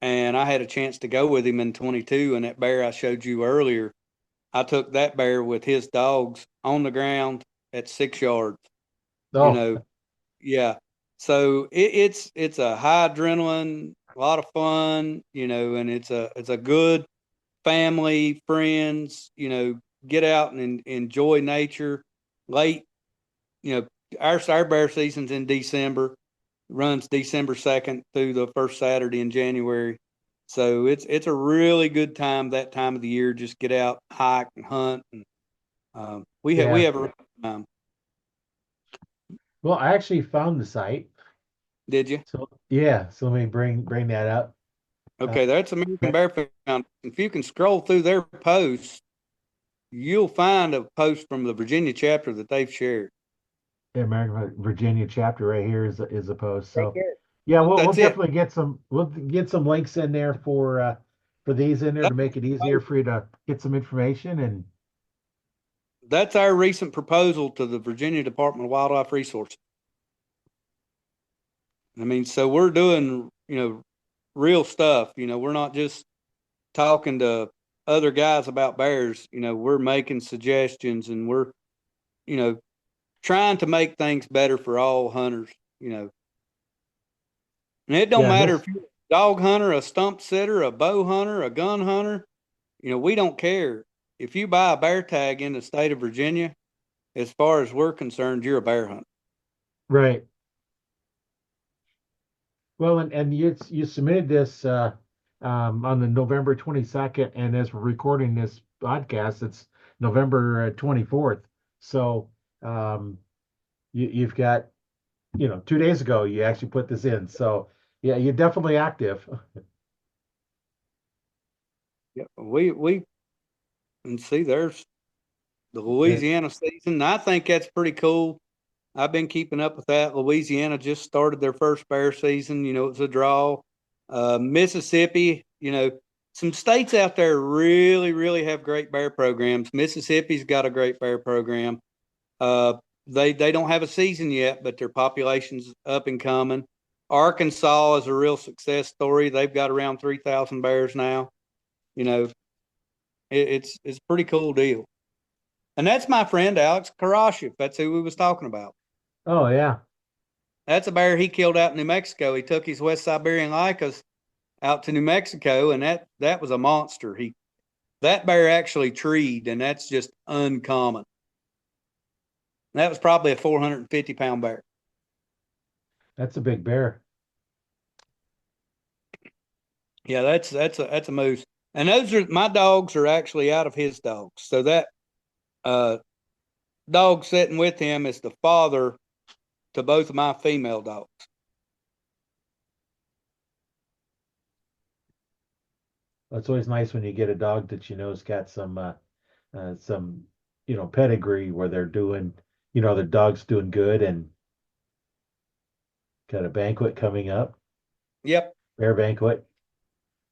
and I had a chance to go with him in 22. And that bear I showed you earlier, I took that bear with his dogs on the ground at 6 yards. You Oh, know, yeah. So it's a high adrenaline, a lot of fun. And it's a good family, friends. Get out and enjoy nature. Late, you know, our bear season's in December. Runs December 2nd through the first Saturday in January. So it's a really good time that time of the year. Just get out, hike, and hunt. And we yeah. have a time. Well, I actually found the site. Did you? So yeah, so let me bring that up. Uh, Okay, that's American Bear Foundation. If you can scroll through their posts, you'll find a post from the Virginia chapter that they've shared. the American Virginia chapter right here is a post. Right So there. yeah, we'll That's it. definitely get some links in there for these in there to That's, make it easier for you to get some information. And that's our recent proposal to the Virginia Department of Wildlife Resources. I mean, so we're doing, real stuff. We're not just talking to other guys about bears. We're making suggestions and we're, you know, trying to make things better for all hunters, And it don't yeah, and matter this if you're a dog hunter, a stump sitter, a bow hunter, a gun hunter, we don't care. If you buy a bear tag in the state of Virginia, as far as we're concerned, you're a bear hunter. right. Well, and you submitted this on the November 22nd, and as we're recording this podcast, it's November 24th. So you've got 2 days ago you actually put this in. So yeah, you're definitely active. Yeah, we and see there's the And Louisiana season. I think that's pretty cool. I've been keeping up with that. Louisiana just started their first bear season. It's a draw. Mississippi, some states out there really, really have great bear programs. Mississippi's got a great bear program. Uh, they don't have a season yet, but their population's up and coming. Arkansas is a real success story. They've got around 3,000 bears now. You know, it's a pretty cool deal. And that's my friend Alex Karashev. That's who we was talking about. oh yeah, That's a bear he killed out in New Mexico. He took his West Siberian Lycas out to New Mexico, and that was a monster. That bear actually treed, and that's just uncommon. That was probably a 450-pound bear. that's a big bear. Yeah, that's a moose. And those are my dogs are actually out of his dogs. So that uh, dog sitting with him is the father to both of my female dogs. It's always nice when you get a dog that has got some pedigree where they're doing the dog's doing good and got a banquet coming up, Yep, bear banquet,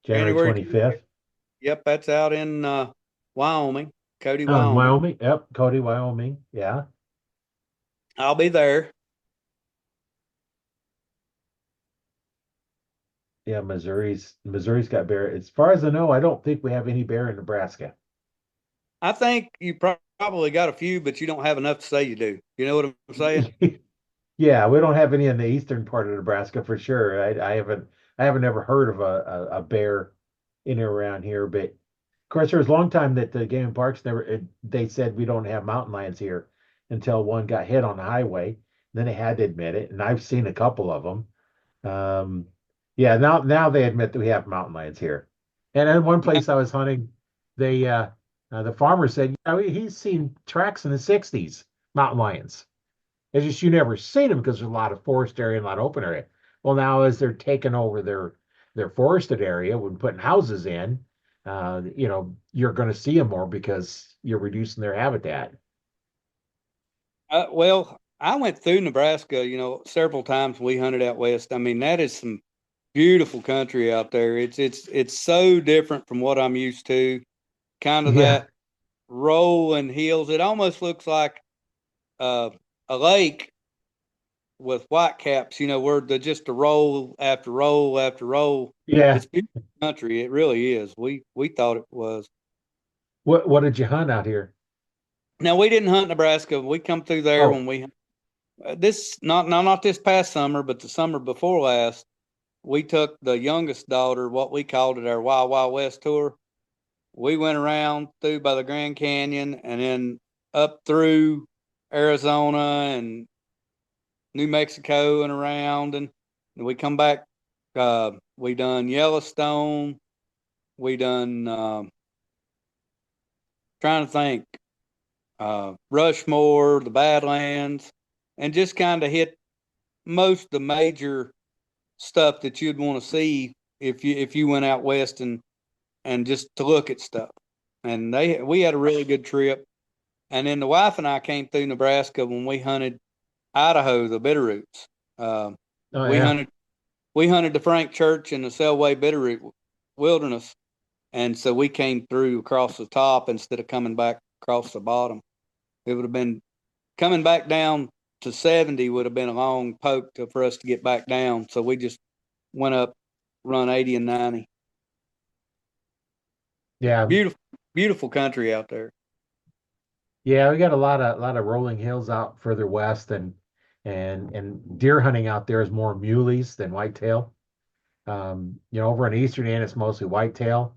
January January 25th. 25th. Yep, that's out in Wyoming, Cody, Oh, in Wyoming. Wyoming. Yep, Cody, Wyoming. Yeah. I'll be there. Yeah, Missouri's got bear. As far as I know, I don't think we have any bear in Nebraska. I think you probably got a few, but you don't have enough to say you do. You know what I'm saying? Yeah, we don't have any in the eastern part of Nebraska for sure. I haven't ever heard of a bear in or around here. But of course, there was a long time that the game and parks they said we don't have mountain lions here until one got hit on the highway. Then they had to admit it, and I've seen a couple of them. Yeah, now they admit that we have mountain lions here. And in one place I was hunting, they the farmer said, he's seen tracks in the '60s, mountain lions. It's just you never seen them because there's a lot of forest area and a lot of open area. Well, now as they're taking over their forested area when putting houses in, you're going to see them more because you're reducing their habitat. Well, I went through Nebraska, several times. We hunted out west. I mean, that is some beautiful country out there. It's so different from what I'm used to. Kind of Yeah, that rolling hills. It almost looks like uh, a lake with white caps. Where the just a roll after roll after roll. yeah. It's beautiful country. It really is. We thought it was. What did you hunt out here? Now we didn't hunt Nebraska. We come through there Oh, when we this not this past summer, but the summer before last. We took the youngest daughter, what we called it our Wild Wild West tour. We went around through by the Grand Canyon and then up through Arizona and New Mexico and around, and we come back. We done Yellowstone. We done trying to think Rushmore, the Badlands, and just kind of hit most of the major. stuff that you'd want to see if you went out west and just to look at stuff. And we had a really good trip. And then the wife and I came through Nebraska when we hunted Idaho, the Bitterroots. Uh, Oh we yeah. hunted we hunted the Frank Church in the Selway Bitterroot Wilderness, and so we came through across the top instead of coming back across the bottom. It would have been coming back down to 70 would have been a long poke for us to get back down. So we just went up, run 80 and 90. Yeah. Beautiful, beautiful country out there. Yeah, we got a lot of rolling hills out further west, and deer hunting out there is more muleys than whitetail. Over on the eastern end, it's mostly whitetail,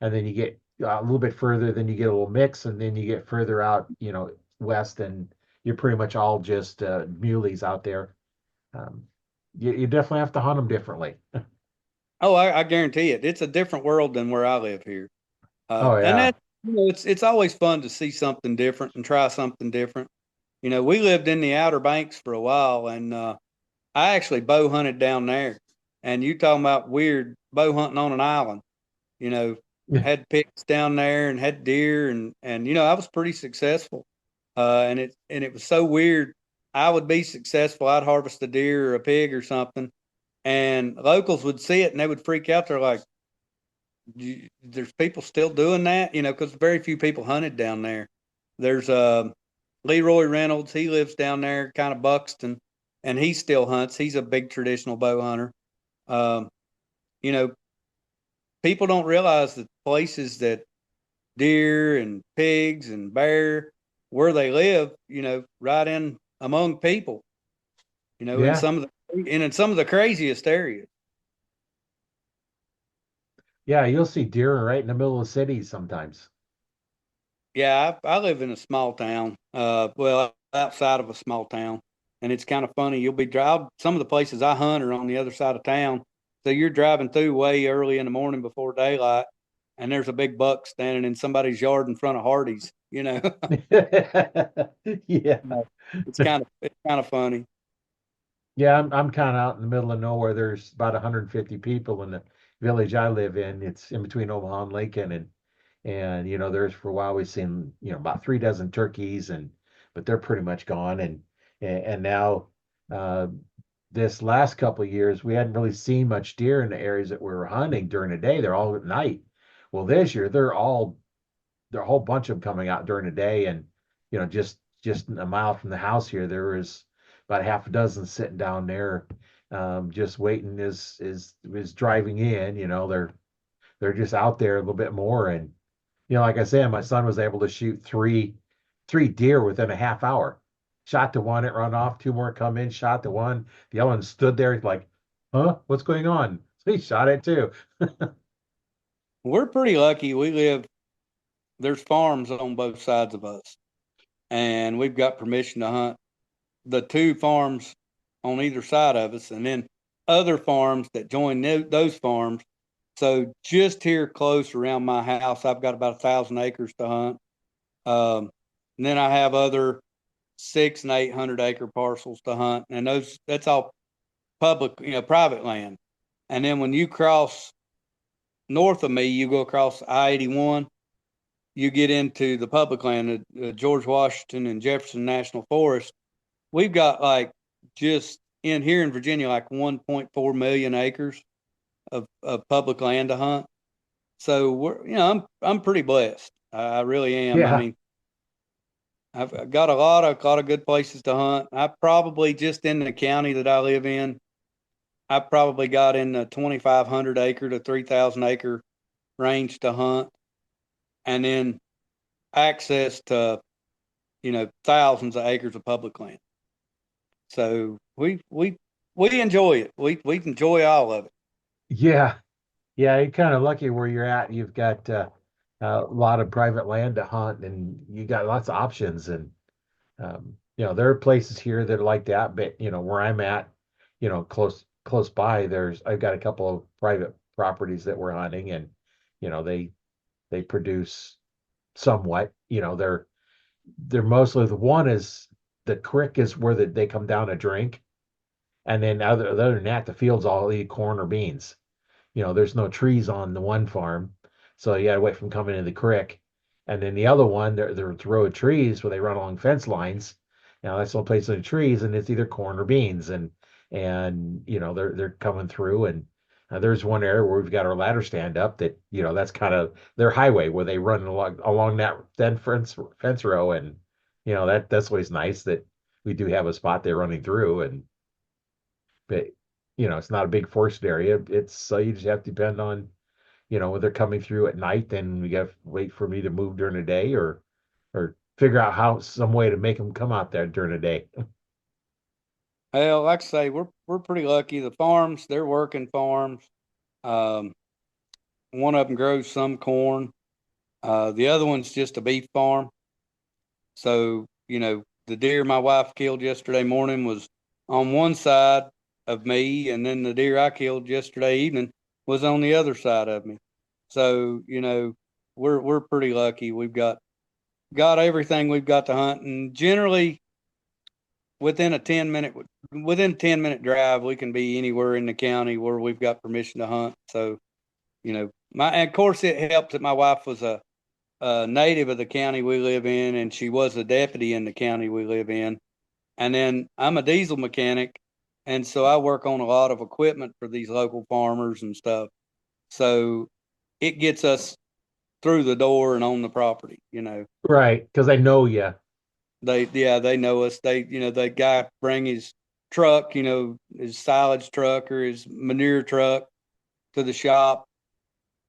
and then you get a little bit further, then you get a little mix, and then you get further out, west, and you're pretty much all just muleys out there. Um, you definitely have to hunt them differently. Oh, I guarantee it. It's a different world than where I live here. Oh And yeah. that it's always fun to see something different and try something different. We lived in the Outer Banks for a while, and I actually bow hunted down there. And you talking about weird bow hunting on an island? You know, had pigs down there and had deer, and I was pretty successful. And it was so weird. I would be successful. I'd harvest a deer or a pig or something, and locals would see it and they would freak out. They're like, there's people still doing that, because very few people hunted down there. There's Leroy Reynolds. He lives down there, kind of Buxton, and he still hunts. He's a big traditional bow hunter. Um, you know, People don't realize the places that deer and pigs and bear, where they live, right in among people, in Yeah. some of the craziest areas. Yeah, you'll see deer right in the middle of the city sometimes. Yeah, I live in a small town. Well, outside of a small town, and it's kind of funny. You'll be driving. Some of the places I hunt are on the other side of town, so you're driving through way early in the morning before daylight, and there's a big buck standing in somebody's yard in front of Hardee's. Yeah. It's kind of funny. Yeah, I'm kind of out in the middle of nowhere. There's about 150 people in the village I live in. It's in between Omaha and Lincoln, and there's for a while we've seen about 3 dozen turkeys, but they're pretty much gone, and now uh, this last couple of years we hadn't really seen much deer in the areas that we were hunting during the day. They're all at night. Well, this year there are a whole bunch of them coming out during the day, and just a mile from the house here there was about a half a dozen sitting down there, just waiting is driving in. They're just out there a little bit more, and like I said, my son was able to shoot three deer within a half hour. Shot the one, it run off. Two more come in, shot the one. The other one stood there like, huh, what's going on? So he shot it too. We're pretty lucky. There's farms on both sides of us, and we've got permission to hunt the two farms on either side of us, and then other farms that join those farms. So just here close around my house, I've got about 1,000 acres to hunt. Um, and then I have other 600 and 800 acre parcels to hunt, and that's all public, private land. And then when you cross north of me, you go across I-81, you get into the public land, George Washington and Jefferson National Forest. We've got like just in here in Virginia, like 1.4 million acres of public land to hunt. So I'm pretty blessed. I really am. I Yeah. mean, I've got a lot of good places to hunt. I probably just in the county that I live in, I probably got in the 2,500 acre to 3,000 acre range to hunt, and then access to thousands of acres of public land. So we enjoy it. We enjoy all of it. Yeah. Yeah, you're kind of lucky where you're at. You've got a lot of private land to hunt, and you got lots of options. And there are places here that are like that. But where I'm at, close by, I've got a couple of private properties that we're hunting, and they produce somewhat. They're mostly the one is the creek is where they come down to drink, And then other than that, the field's all eat corn or beans. There's no trees on the one farm, so you gotta wait from coming in the creek. And then the other one, there's a row of trees where they run along fence lines. That's the only place in the trees, and it's either corn or beans, and they're coming through. And there's one area where we've got our ladder stand up that that's kind of their highway where they run along that fence row, and that's always nice that we do have a spot there running through. And but it's not a big forested area. It's so you just have to depend on, when they're coming through at night, then we got to wait for me to move during the day, or figure out some way to make them come out there during the day. Well, like I say, we're pretty lucky. The farms, they're working farms. Um, one of them grows some corn. The other one's just a beef farm. So, the deer my wife killed yesterday morning was on one side of me, and then the deer I killed yesterday evening was on the other side of me. So, we're pretty lucky. We've got everything we've got to hunt, and generally within a 10-minute drive, we can be anywhere in the county where we've got permission to hunt. So, and of course it helped that my wife was a native of the county we live in, and she was a deputy in the county we live in. And then I'm a diesel mechanic, and so I work on a lot of equipment for these local farmers and stuff. So it gets us through the door and on the property. Right, because I know you. They know us. The guy bring his truck, his silage truck or his manure truck to the shop,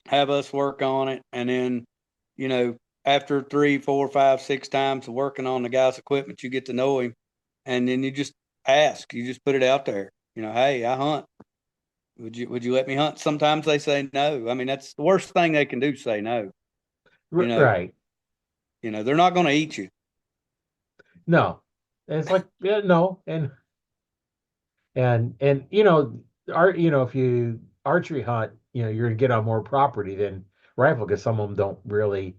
have us work on it, and then, you know, after 3, 4, 5, 6 times of working on the guy's equipment, you get to know him, and then you just ask, you just put it out there. Hey, I hunt. Would you let me hunt? Sometimes they say no. I mean, that's the worst thing they can do, say no. You know, Right. they're not going to eat you. No. And it's like, yeah, no. And if you archery hunt, you're gonna get on more property than rifle, because some of them don't really,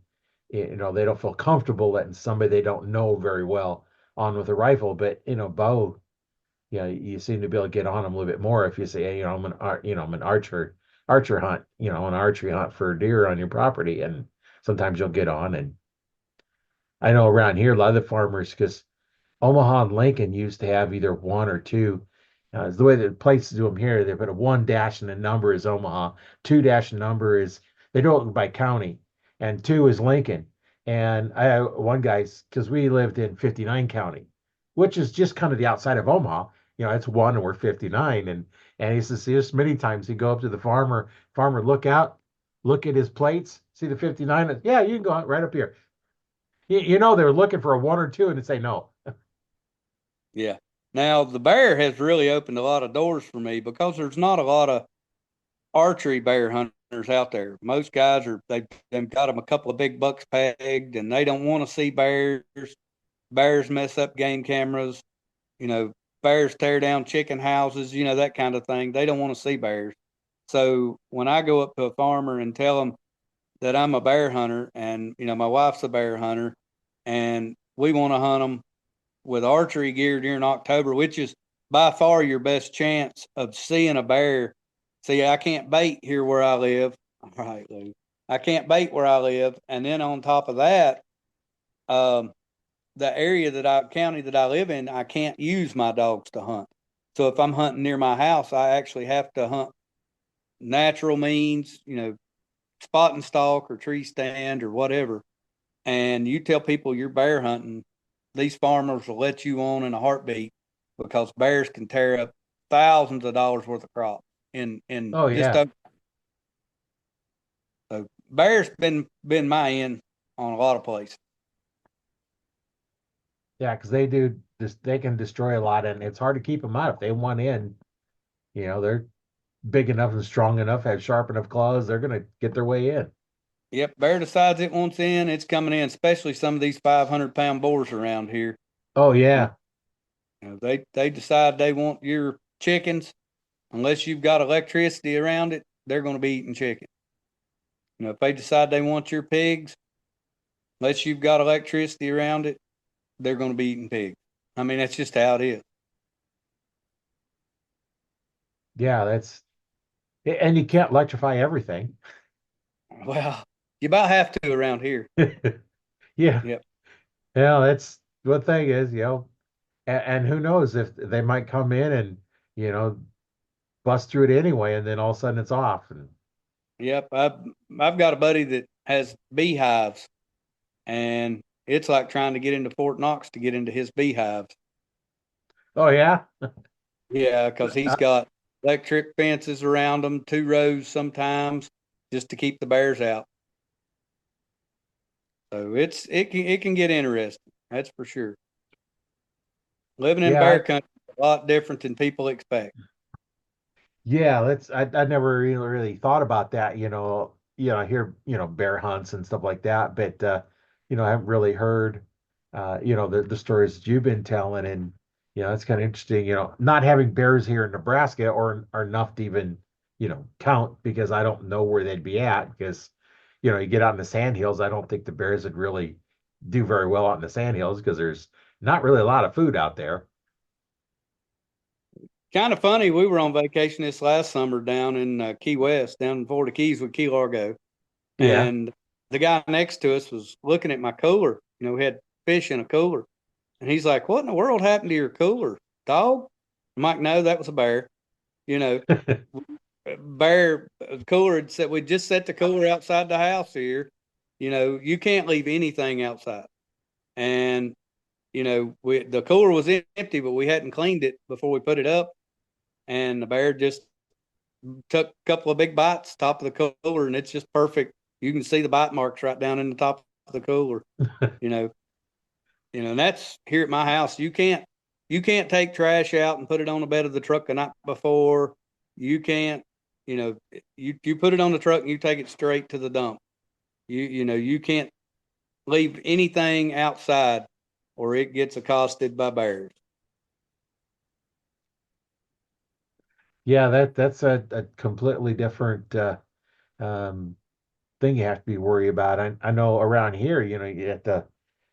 they don't feel comfortable letting somebody they don't know very well on with a rifle. But bow, you seem to be able to get on them a little bit more if you say, hey, I'm an archer hunt, an archery hunt for deer on your property, and sometimes you'll get on. And I know around here a lot of the farmers, because Omaha and Lincoln used to have either one or two. It's the way that places do them here. They put a one dash and the number is Omaha, two dash and number is, they do it by county, and two is Lincoln. And I one guy's, because we lived in 59 County, which is just kind of the outside of Omaha. It's one and we're 59. And he says, see, there's many times he go up to the farmer, look out, look at his plates, see the 59. And, yeah, you can go right up here. They're looking for a one or two, and they say no. Yeah. Now the bear has really opened a lot of doors for me because there's not a lot of archery bear hunters out there. Most guys they've got them a couple of big bucks pegged, and they don't want to see bears. Bears mess up game cameras. You know, bears tear down chicken houses. That kind of thing. They don't want to see bears. So when I go up to a farmer and tell them that I'm a bear hunter, and my wife's a bear hunter, and we want to hunt them with archery gear during October, which is by far your best chance of seeing a bear. See, I can't bait here where I live. All right, Lou. I can't bait where I live. And then on top of that, um, the county that I live in, I can't use my dogs to hunt. So if I'm hunting near my house, I actually have to hunt natural means, spot and stalk or tree stand or whatever. And you tell people you're bear hunting, these farmers will let you on in a heartbeat because bears can tear up thousands of dollars worth of crop in Oh just yeah. so bears been my end on a lot of places. Yeah, because they do this, they can destroy a lot, and it's hard to keep them out if they want in. They're big enough and strong enough, have sharp enough claws, they're gonna get their way in. Yep, bear decides it wants in, it's coming in. Especially some of these 500-pound boars around here. Oh Uh, yeah, they decide they want your chickens. Unless you've got electricity around it, they're going to be eating chicken. If they decide they want your pigs, unless you've got electricity around it, they're going to be eating pigs. I mean, that's just how it is. Yeah, and you can't electrify everything. Well, you about have to around here. Yeah. Yep. Yeah, that's the thing is, and who knows if they might come in and, you know, bust through it anyway, and then all of a sudden it's off. And Yep. I've got a buddy that has beehives, and it's like trying to get into Fort Knox to get into his beehives. oh yeah. Yeah, because he's got electric fences around them, 2 rows sometimes, just to keep the bears out. So it can get interesting. That's for sure. Living in Yeah, bear country is a lot different than people expect. yeah, I never really thought about that, I hear, bear hunts and stuff like that, but I haven't really heard the stories that you've been telling, and it's kind of interesting, not having bears here in Nebraska or enough to even, count, because I don't know where they'd be at, because you get out in the sandhills, I don't think the bears would really do very well out in the sandhills because there's not really a lot of food out there. Kind of funny. We were on vacation this last summer down in Key West, down in Florida Keys with Key Largo, Yeah. and the guy next to us was looking at my cooler. We had fish in a cooler, and he's like, "What in the world happened to your cooler, dog?" I'm like, "No, that was a bear." You know, bear cooler had said we just set the cooler outside the house here. You can't leave anything outside, and the cooler was empty, but we hadn't cleaned it before we put it up, and the bear just took a couple of big bites top of the cooler, and it's just perfect. You can see the bite marks right down in the top of the cooler. You know, and that's here at my house. You can't take trash out and put it on the bed of the truck the night before. You can't. You put it on the truck and you take it straight to the dump. You can't leave anything outside, or it gets accosted by bears. Yeah, that's a completely different um, thing you have to be worried about. I know around here, you have to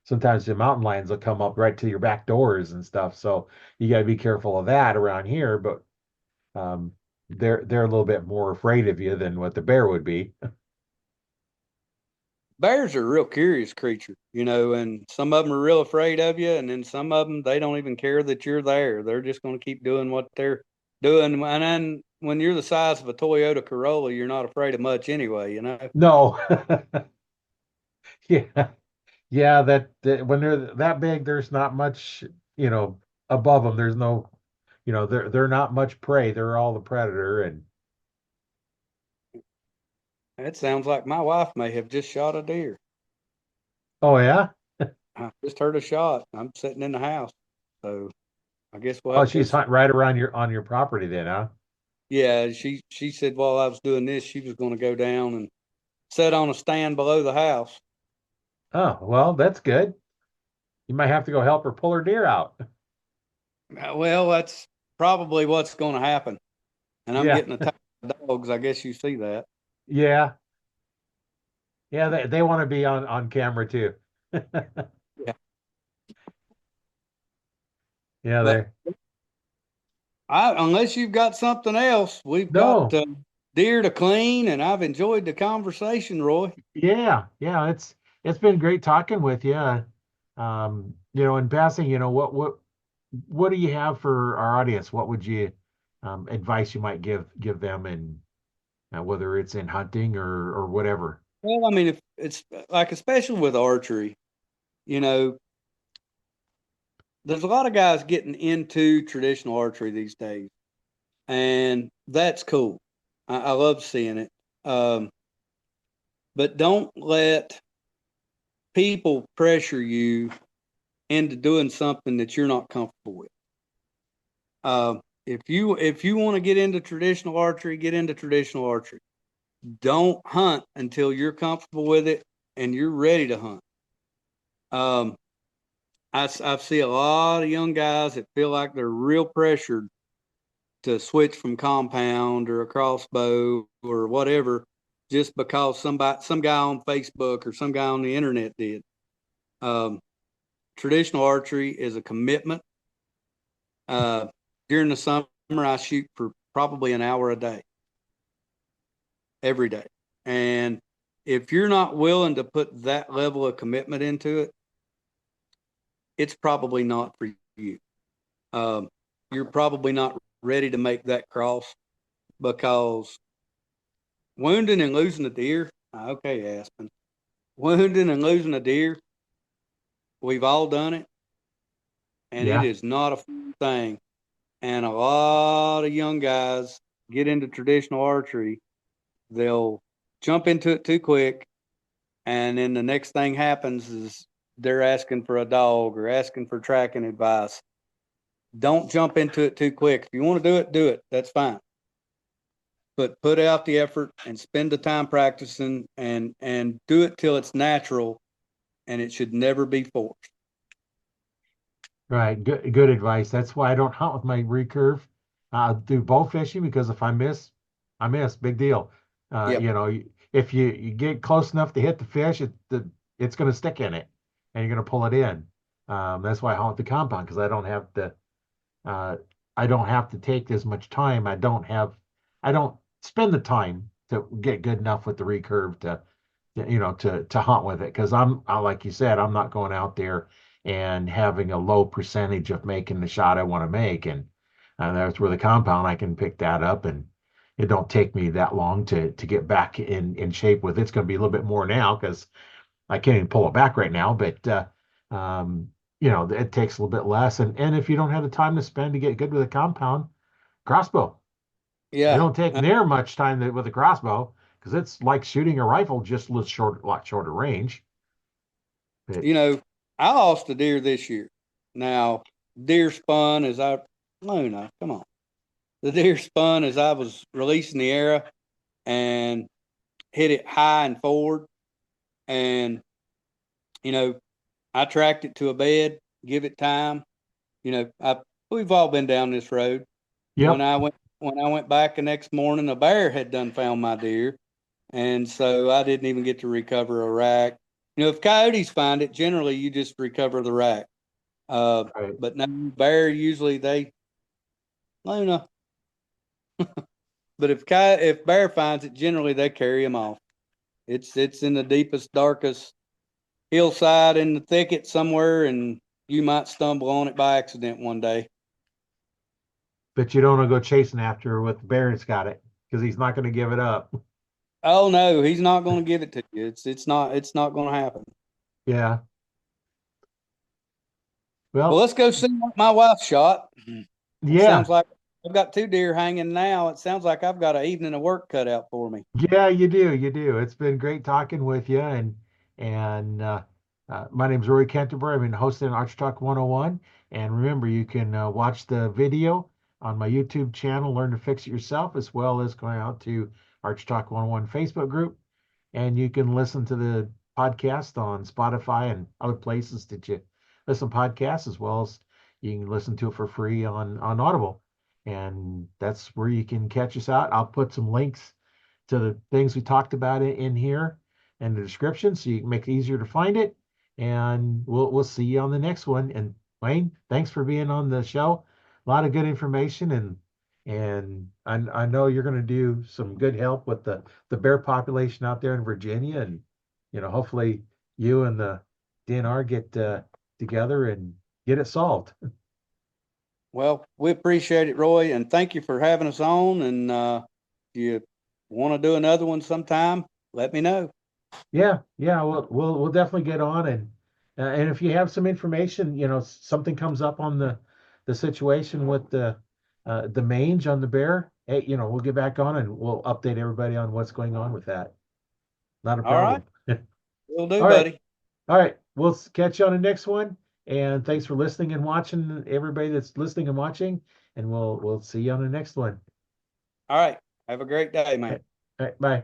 sometimes the mountain lions will come up right to your back doors and stuff. So you got to be careful of that around here. But um, they're a little bit more afraid of you than what the bear would be. Bears are a real curious creature, and some of them are real afraid of you, and then some of them, they don't even care that you're there. They're just going to keep doing what they're doing. And then when you're the size of a Toyota Corolla, you're not afraid of much anyway. No. Yeah. Yeah, that when they're that big, there's not much, above them. There's no, they're not much prey. They're all the predator. And That sounds like my wife may have just shot a deer. oh yeah. I just heard a shot. I'm sitting in the house. So I guess we'll Oh, have to go she's see. right around on your property then, huh? Yeah, she said while I was doing this, she was going to go down and sit on a stand below the house. Oh, well, that's good. You might have to go help her pull her deer out. Well, that's probably what's going to happen. And I'm Yeah. getting attacked by dogs. I guess you see that. Yeah. Yeah, they want to be on camera too. Yeah. Yeah, But they unless you've got something else, we've got no. deer to clean, and I've enjoyed the conversation, Roy. Yeah, yeah, it's been great talking with you. In passing, what do you have for our audience? What would you advice you might give them, and whether it's in hunting or whatever? Well, I mean, if it's like, especially with archery, you know, there's a lot of guys getting into traditional archery these days, and that's cool. I love seeing it. Um, but don't let people pressure you into doing something that you're not comfortable with. If you want to get into traditional archery, get into traditional archery. Don't hunt until you're comfortable with it and you're ready to hunt. Um, I see a lot of young guys that feel like they're real pressured to switch from compound or a crossbow or whatever, just because some guy on Facebook or some guy on the internet did. Um, Traditional archery is a commitment. Uh, During the summer, I shoot for probably an hour a day, every day. And if you're not willing to put that level of commitment into it, it's probably not for you. Um, you're probably not ready to make that cross, because wounding and losing a deer, okay, Aspen, wounding and losing a deer, we've all done it, and it Yeah. is not a fun thing. And a lot of young guys get into traditional archery, they'll jump into it too quick, and then the next thing happens is they're asking for a dog or asking for tracking advice. Don't jump into it too quick. If you want to do it. That's fine. But put out the effort and spend the time practicing, and do it till it's natural, and it should never be forced. Right. Good advice. That's why I don't hunt with my recurve. I'll do bow fishing because if I miss, I miss. Big deal. Yep. If you get close enough to hit the fish, it's going to stick in it, and you're going to pull it in. That's why I hunt the compound, because uh, I don't have to take as much time. I don't spend the time to get good enough with the recurve to hunt with it, because like you said, I'm not going out there and having a low percentage of making the shot I want to make, and that's where the compound, I can pick that up, and it don't take me that long to get back in shape with it. It's going to be a little bit more now because I can't even pull it back right now, but um, it takes a little bit less, and if you don't have the time to spend to get good with a compound, crossbow. It Yeah. don't take near much time with a crossbow, because it's like shooting a rifle, just a lot shorter range. But You know, I lost a deer this year. Now, deer spun as I, no, no, come on. The deer spun as I was releasing the arrow and hit it high and forward. And, you know, I tracked it to a bed, give it time. We've all been down this road. When yep, I went when I went back the next morning, a bear had done found my deer, and so I didn't even get to recover a rack. If coyotes find it, generally you just recover the rack. Uh, right. but no, bear usually they, Luna. But if bear finds it, generally they carry him off. It's in the deepest, darkest hillside in the thicket somewhere, and you might stumble on it by accident one day. But you don't want to go chasing after her with the bear that's got it, because he's not going to give it up. Oh no, he's not going to give it to you. It's not going to happen. Yeah. Well, Well, let's go see what my wife shot. It sounds yeah. like I've got two deer hanging now. It sounds like I've got an evening of work cut out for me. Yeah, you do. You do. It's been great talking with you. And my name's Rory Canterbury. I've been hosting Arch Talk 101. And remember, you can watch the video on my YouTube channel, Learn to Fix It Yourself, as well as going out to Arch Talk 101 Facebook group. And you can listen to the podcast on Spotify and other places that you listen to podcasts, as well as you can listen to it for free on Audible. And that's where you can catch us out. I'll put some links to the things we talked about in here and the description, so you can make it easier to find it. And we'll see you on the next one. And Wayne, thanks for being on the show. A lot of good information, and I know you're going to do some good help with the bear population out there in Virginia, and hopefully you and the DNR get together and get it solved. Well, we appreciate it, Roy, and thank you for having us on. And if you want to do another one sometime, let me know. Yeah, yeah, we'll definitely get on, and if you have some information, something comes up on the situation with the mange on the bear, hey, we'll get back on and we'll update everybody on what's going on with that. Not a All right, problem. will do, All right, buddy. all right. We'll catch you on the next one. And thanks for listening and watching, everybody that's listening and watching. And we'll see you on the next one. All right, have a great day, All man. right, all right, bye.